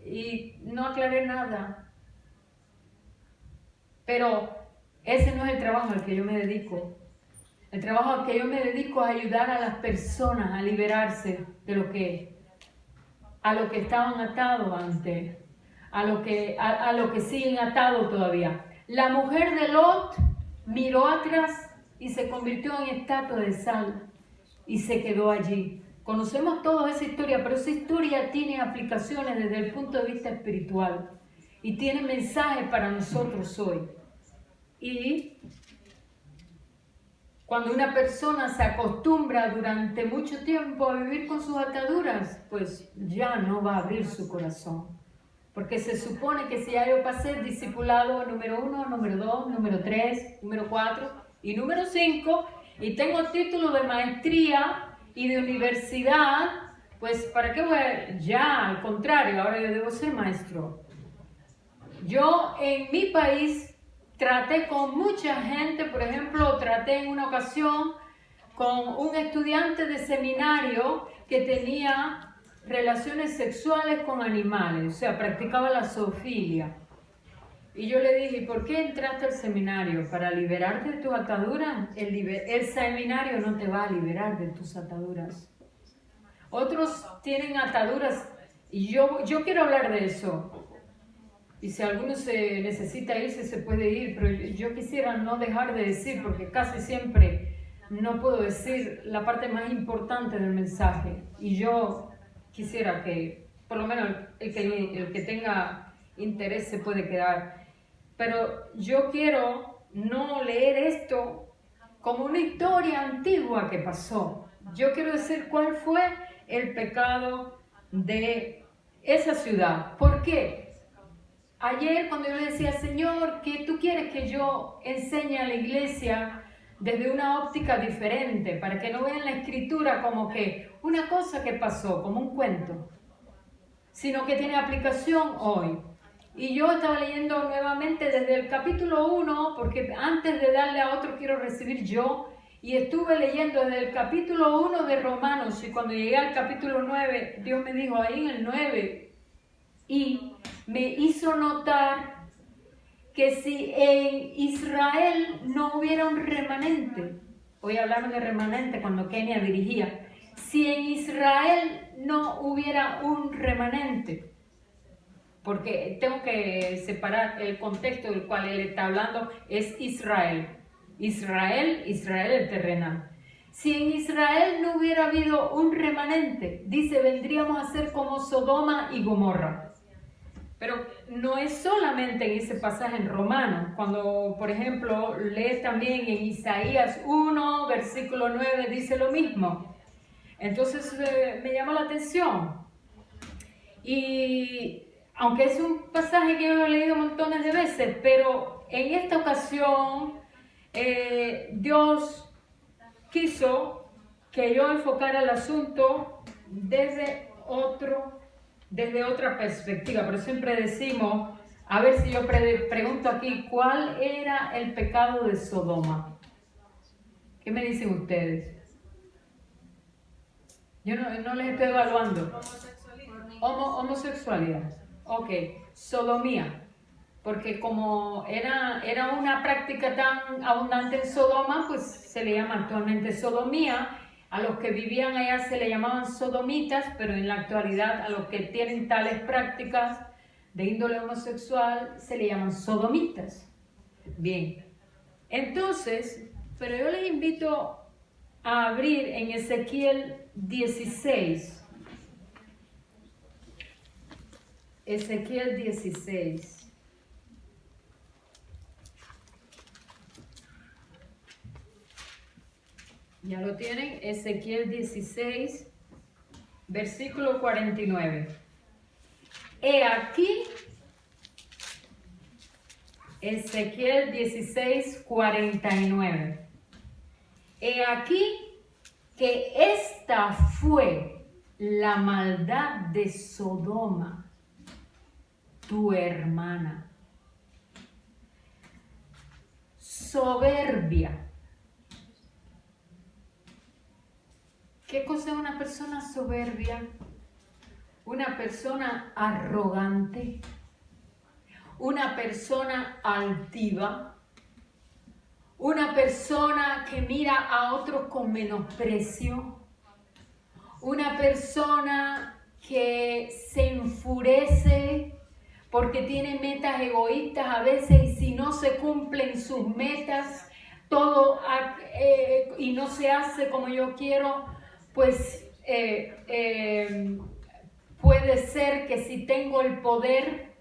Y no aclaré nada. Pero ese no es el trabajo al que yo me dedico. El trabajo al que yo me dedico es ayudar a las personas a liberarse de a lo que estaban atados antes, a lo que siguen atados todavía. La mujer de Lot miró atrás y se convirtió en estatua de sal y se quedó allí. Conocemos toda esa historia, pero esa historia tiene aplicaciones desde el punto de vista espiritual y tiene mensajes para nosotros hoy. Y cuando una persona se acostumbra durante mucho tiempo a vivir con sus ataduras, pues ya no va a abrir su corazón. Porque se supone que si ya yo pasé discipulado número 1, número 2, número 3, número 4 y número 5, y tengo título de maestría y de universidad, pues ¿para qué voy a...? Ya, al contrario, ahora yo debo ser maestro. Yo en mi país traté con mucha gente. Por ejemplo, traté en una ocasión con un estudiante de seminario que tenía relaciones sexuales con animales, o sea, practicaba la zoofilia. Y yo le dije, ¿por qué entraste al seminario? ¿Para liberarte de tus ataduras? El seminario no te va a liberar de tus ataduras. Otros tienen ataduras y yo quiero hablar de eso. Y si alguno se necesita irse, se puede ir, pero yo quisiera no dejar de decir, porque casi siempre no puedo decir la parte más importante del mensaje. Y yo quisiera que, por lo menos el que tenga interés se puede quedar. Pero yo quiero no leer esto como una historia antigua que pasó. Yo quiero decir cuál fue el pecado de esa ciudad. ¿Por qué? Ayer cuando yo le decía, Señor, ¿qué tú quieres que yo enseñe a la iglesia desde una óptica diferente? Para que no vean la escritura como que una cosa que pasó, como un cuento, sino que tiene aplicación hoy. Y yo estaba leyendo nuevamente desde el capítulo 1, porque antes de darle a otro quiero recibir yo, y estuve leyendo desde el capítulo 1 de Romanos, y cuando llegué al capítulo 9, Dios me dijo ahí en el 9, y me hizo notar que si en Israel no hubiera un remanente, hoy hablamos de remanente cuando Kenia dirigía, si en Israel no hubiera un remanente, porque tengo que separar el contexto del cual él está hablando, es Israel el terrenal. Si en Israel no hubiera habido un remanente, dice, vendríamos a ser como Sodoma y Gomorra. Pero no es solamente en ese pasaje en Romanos, cuando por ejemplo lees también en Isaías 1, versículo 9, dice lo mismo. Entonces me llama la atención. Y aunque es un pasaje que yo lo he leído montones de veces, pero en esta ocasión Dios quiso que yo enfocara el asunto desde otra perspectiva. Pero siempre decimos, a ver si yo pregunto aquí, ¿cuál era el pecado de Sodoma? ¿Qué me dicen ustedes? Yo no les estoy evaluando. Homosexualidad. Ok, sodomía. Porque como era una práctica tan abundante en Sodoma, pues se le llama actualmente sodomía. A los que vivían allá se le llamaban sodomitas, pero en la actualidad a los que tienen tales prácticas de índole homosexual se le llaman sodomitas. Bien, entonces, pero yo les invito a abrir en Ezequiel 16. Ezequiel 16. Ya lo tienen, Ezequiel 16, versículo 49. He aquí, Ezequiel 16, 49. He aquí que esta fue la maldad de Sodoma, tu hermana. Soberbia. ¿Qué cosa es una persona soberbia? Una persona arrogante, una persona altiva, una persona que mira a otros con menosprecio, una persona que se enfurece porque tiene metas egoístas a veces y si no se cumplen sus metas, todo y no se hace como yo quiero, pues puede ser que si tengo el poder,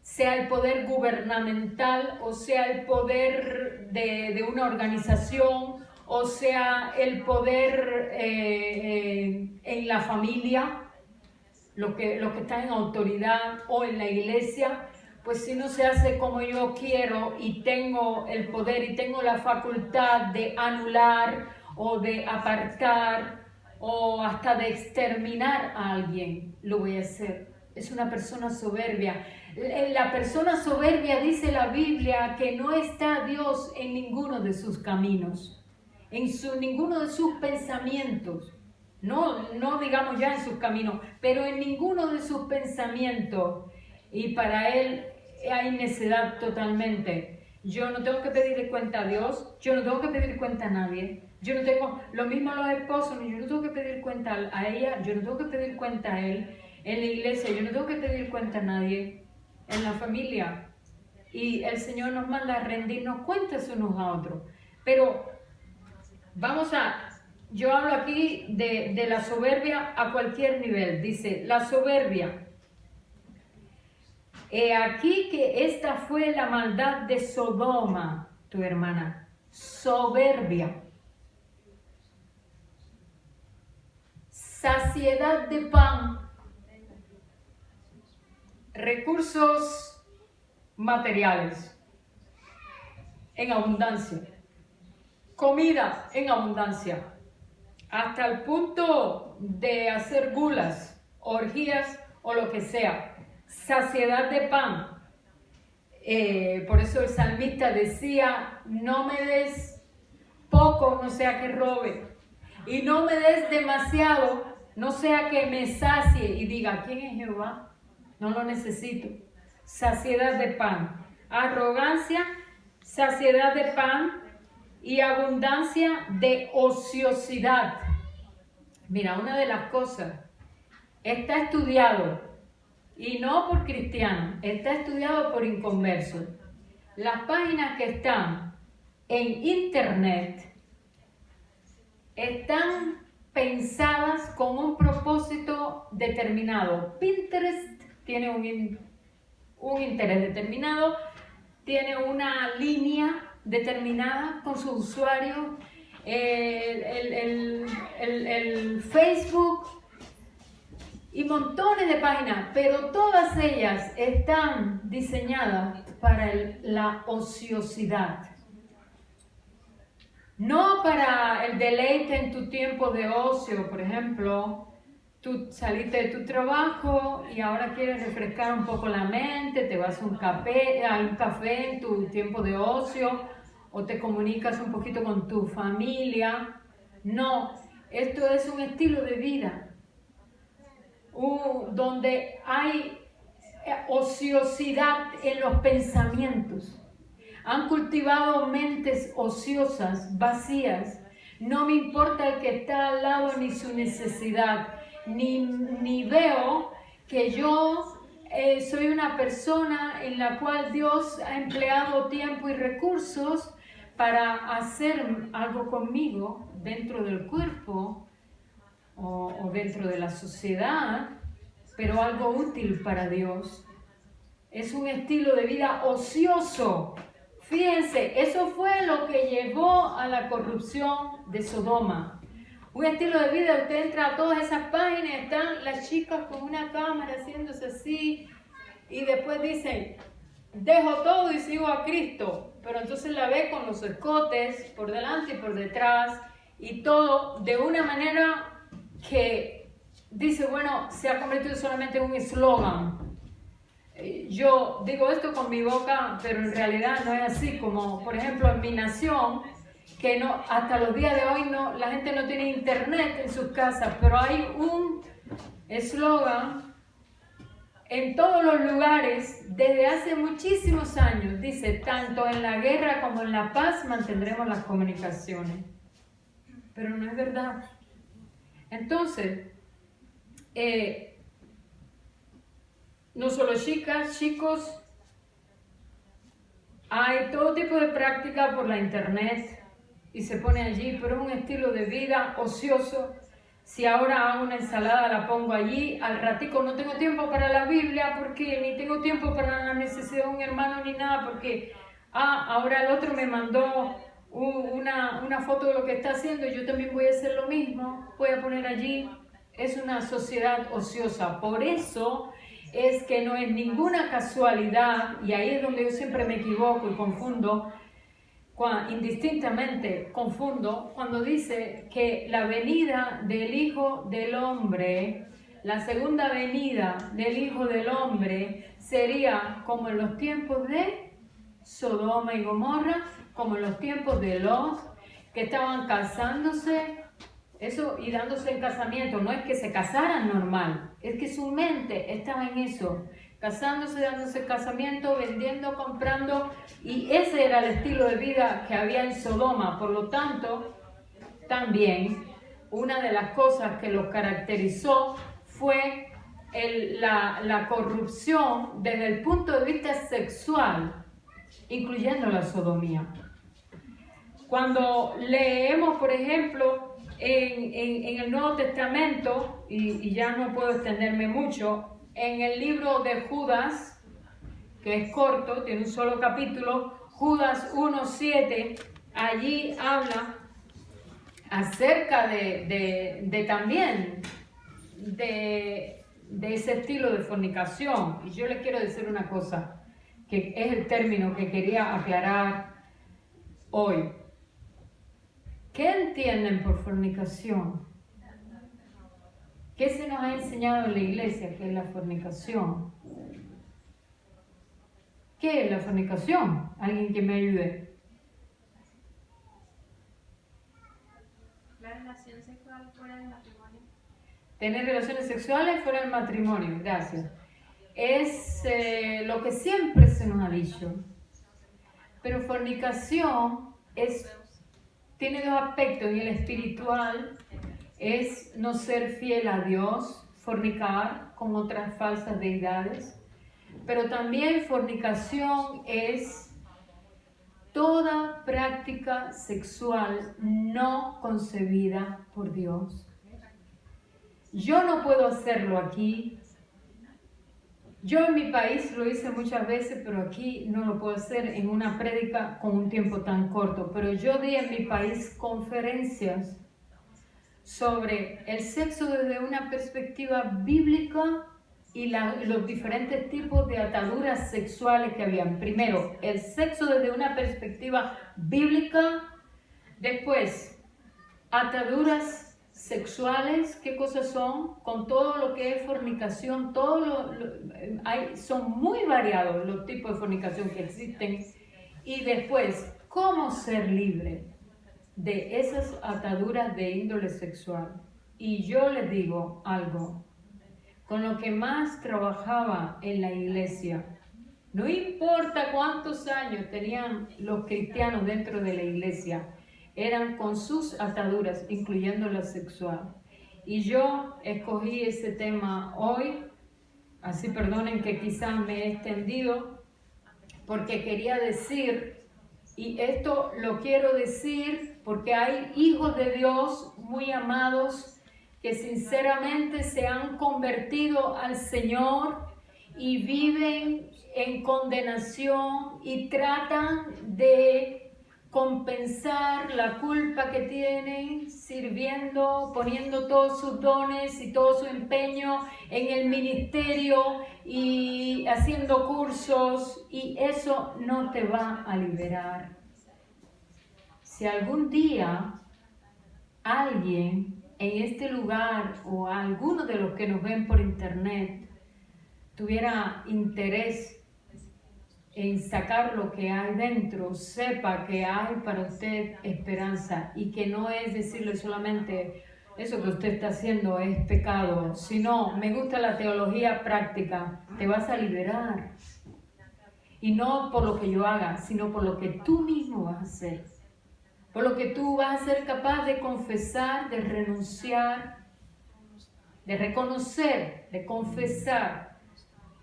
sea el poder gubernamental o sea el poder de una organización o sea el poder en la familia, los que están en autoridad o en la iglesia, pues si no se hace como yo quiero y tengo el poder y tengo la facultad de anular o de apartar o hasta de exterminar a alguien, lo voy a hacer. Es una persona soberbia. La persona soberbia, dice la Biblia, que no está Dios en ninguno de sus caminos, ninguno de sus pensamientos. No digamos ya en sus caminos, pero en ninguno de sus pensamientos. Y para él hay necedad totalmente. Yo no tengo que pedirle cuenta a Dios, yo no tengo que pedir cuenta a nadie. Yo no tengo, lo mismo a los esposos, yo no tengo que pedir cuenta a ella, yo no tengo que pedir cuenta a él. En la iglesia, yo no tengo que pedir cuenta a nadie. En la familia. Y el Señor nos manda a rendirnos cuentas unos a otros. Pero yo hablo aquí de la soberbia a cualquier nivel. Dice, la soberbia. He aquí que esta fue la maldad de Sodoma, tu hermana. Soberbia. Saciedad de pan. Recursos materiales en abundancia. Comida en abundancia. Hasta el punto de hacer gulas, orgías o lo que sea. Saciedad de pan. Por eso el salmista decía, no me des poco, no sea que robe. Y no me des demasiado, no sea que me sacie y diga, ¿quién es Jehová? No lo necesito. Saciedad de pan. Arrogancia, saciedad de pan y abundancia de ociosidad. Mira, una de las cosas, está estudiado, y no por cristianos, está estudiado por inconversos. Las páginas que están en internet están pensadas con un propósito determinado. Pinterest tiene un interés determinado, tiene una línea determinada con sus usuarios, el Facebook y montones de páginas, pero todas ellas están diseñadas para la ociosidad. No para el deleite en tu tiempo de ocio, por ejemplo, tú saliste de tu trabajo y ahora quieres refrescar un poco la mente, te vas a un café en tu tiempo de ocio o te comunicas un poquito con tu familia. No, esto es un estilo de vida donde hay ociosidad en los pensamientos. Han cultivado mentes ociosas, vacías. No me importa el que está al lado ni su necesidad, ni veo que yo soy una persona en la cual Dios ha empleado tiempo y recursos para hacer algo conmigo dentro del cuerpo o dentro de la sociedad, pero algo útil para Dios. Es un estilo de vida ocioso. Fíjense, eso fue lo que llevó a la corrupción de Sodoma. Un estilo de vida, usted entra a todas esas páginas, están las chicas con una cámara haciéndose así, y después dicen, dejo todo y sigo a Cristo. Pero entonces la ve con los escotes por delante y por detrás, y todo de una manera que dice, bueno, se ha convertido solamente en un eslogan. Yo digo esto con mi boca, pero en realidad no es así, como por ejemplo en mi nación, que no, hasta los días de hoy no, la gente no tiene internet en sus casas, pero hay un eslogan en todos los lugares desde hace muchísimos años. Dice, tanto en la guerra como en la paz mantendremos las comunicaciones. Pero no es verdad. Entonces, no solo chicas, chicos, hay todo tipo de práctica por la internet y se pone allí, pero es un estilo de vida ocioso. Si ahora hago una ensalada, la pongo allí, al ratico no tengo tiempo para la Biblia, porque ni tengo tiempo para la necesidad de un hermano ni nada, porque ahora el otro me mandó una foto de lo que está haciendo y yo también voy a hacer lo mismo, voy a poner allí. Es una sociedad ociosa. Por eso es que no es ninguna casualidad, y ahí es donde yo siempre me equivoco y confundo, indistintamente confundo, cuando dice que la venida del Hijo del Hombre, la segunda venida del Hijo del Hombre, sería como en los tiempos de Sodoma y Gomorra, como en los tiempos de Lot, que estaban casándose, eso, y dándose en casamiento. No es que se casaran normal, es que su mente estaba en eso. casándose, dándose casamiento, vendiendo, comprando, y ese era el estilo de vida que había en Sodoma. Por lo tanto, también una de las cosas que los caracterizó fue la corrupción desde el punto de vista sexual, incluyendo la sodomía. Cuando leemos, por ejemplo, en el Nuevo Testamento, y ya no puedo extenderme mucho, en el libro de Judas, que es corto, tiene un solo capítulo, Judas 1:7, allí habla acerca también de ese estilo de fornicación. Y yo les quiero decir una cosa, que es el término que quería aclarar hoy. ¿Qué entienden por fornicación? ¿Qué se nos ha enseñado en la iglesia que es la fornicación? ¿Qué es la fornicación? ¿Alguien que me ayude? La relación sexual fuera del matrimonio. Tener relaciones sexuales fuera del matrimonio, gracias. Es lo que siempre se nos ha dicho. Pero fornicación tiene dos aspectos, y el espiritual es no ser fiel a Dios, fornicar con otras falsas deidades, pero también fornicación es toda práctica sexual no concebida por Dios. Yo no puedo hacerlo aquí. Yo en mi país lo hice muchas veces, pero aquí no lo puedo hacer en una prédica con un tiempo tan corto. Pero yo di en mi país conferencias sobre el sexo desde una perspectiva bíblica y los diferentes tipos de ataduras sexuales que habían. Primero, el sexo desde una perspectiva bíblica. Después, ataduras sexuales, ¿qué cosas son? Con todo lo que es fornicación, son muy variados los tipos de fornicación que existen. Y después, ¿cómo ser libre de esas ataduras de índole sexual? Y yo les digo algo, con lo que más trabajaba en la iglesia, no importa cuántos años tenían los cristianos dentro de la iglesia, eran con sus ataduras, incluyendo la sexual. Y yo escogí ese tema hoy, así perdonen que quizás me he extendido, porque quería decir, y esto lo quiero decir porque hay hijos de Dios muy amados que sinceramente se han convertido al Señor y viven en condenación y tratan de compensar la culpa que tienen sirviendo, poniendo todos sus dones y todo su empeño en el ministerio y haciendo cursos, y eso no te va a liberar. Si algún día alguien en este lugar o alguno de los que nos ven por internet tuviera interés en sacar lo que hay dentro, sepa que hay para usted esperanza, y que no es decirle solamente eso que usted está haciendo es pecado, sino me gusta la teología práctica, te vas a liberar. Y no por lo que yo haga, sino por lo que tú mismo vas a hacer. Por lo que tú vas a ser capaz de confesar, de renunciar, de reconocer, de confesar,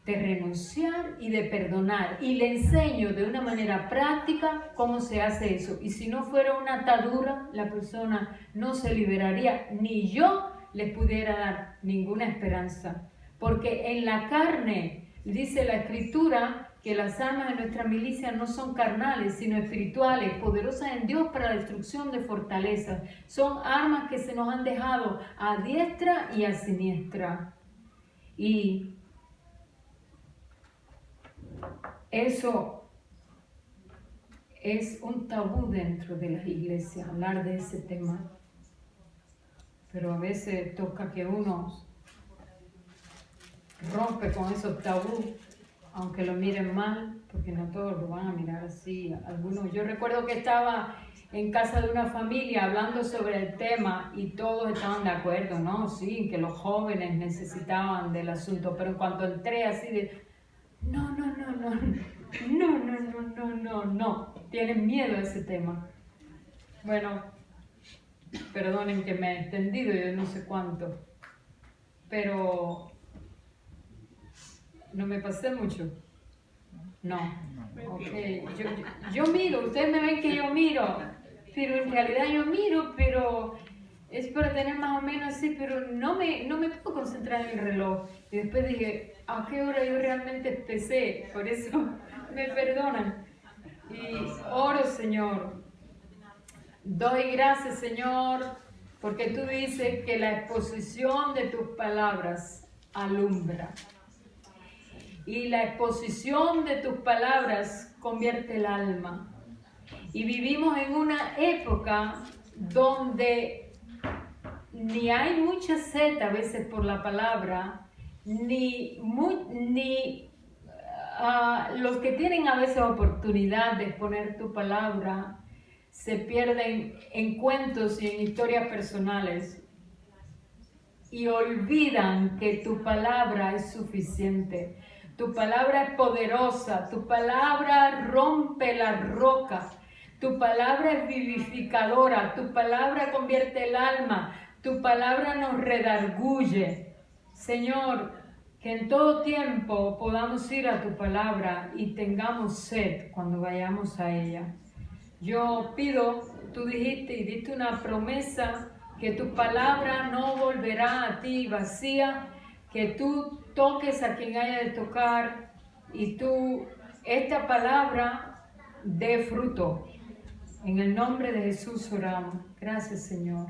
de renunciar y de perdonar. Y le enseño de una manera práctica cómo se hace eso. Y si no fuera una atadura, la persona no se liberaría, ni yo les pudiera dar ninguna esperanza. Porque en la carne, dice la Escritura, que las armas de nuestra milicia no son carnales, sino espirituales, poderosas en Dios para la destrucción de fortalezas. Son armas que se nos han dejado a diestra y a siniestra. Y eso es un tabú dentro de las iglesias, hablar de ese tema. Pero a veces toca que uno rompe con esos tabús, aunque lo miren mal, porque no todos lo van a mirar así. Algunos, yo recuerdo que estaba en casa de una familia hablando sobre el tema y todos estaban de acuerdo, ¿no? Sí, que los jóvenes necesitaban del asunto, pero en cuanto entré así de, no. Tienen miedo a ese tema. Bueno, perdonen que me he extendido, yo no sé cuánto, pero no me pasé mucho. No, ok. Yo miro, ustedes me ven que yo miro, pero en realidad yo miro, pero es para tener más o menos así, pero no me puedo concentrar en el reloj. Y después dije, ¿a qué hora yo realmente empecé? Por eso me perdonan. Y oro, Señor. Doy gracias, Señor, porque tú dices que la exposición de tus palabras alumbra. Y la exposición de tus palabras convierte el alma. Y vivimos en una época donde ni hay mucha sed a veces por la palabra, ni los que tienen a veces oportunidad de exponer tu palabra se pierden en cuentos y en historias personales y olvidan que tu palabra es suficiente. Tu palabra es poderosa, tu palabra rompe la roca, tu palabra es vivificadora, tu palabra convierte el alma, tu palabra nos redarguye. Señor, que en todo tiempo podamos ir a tu palabra y tengamos sed cuando vayamos a ella. Yo pido, tú dijiste y diste una promesa, que tu palabra no volverá a ti vacía, que tú toques a quien haya de tocar y esta palabra dé fruto. En el nombre de Jesús oramos. Gracias, Señor.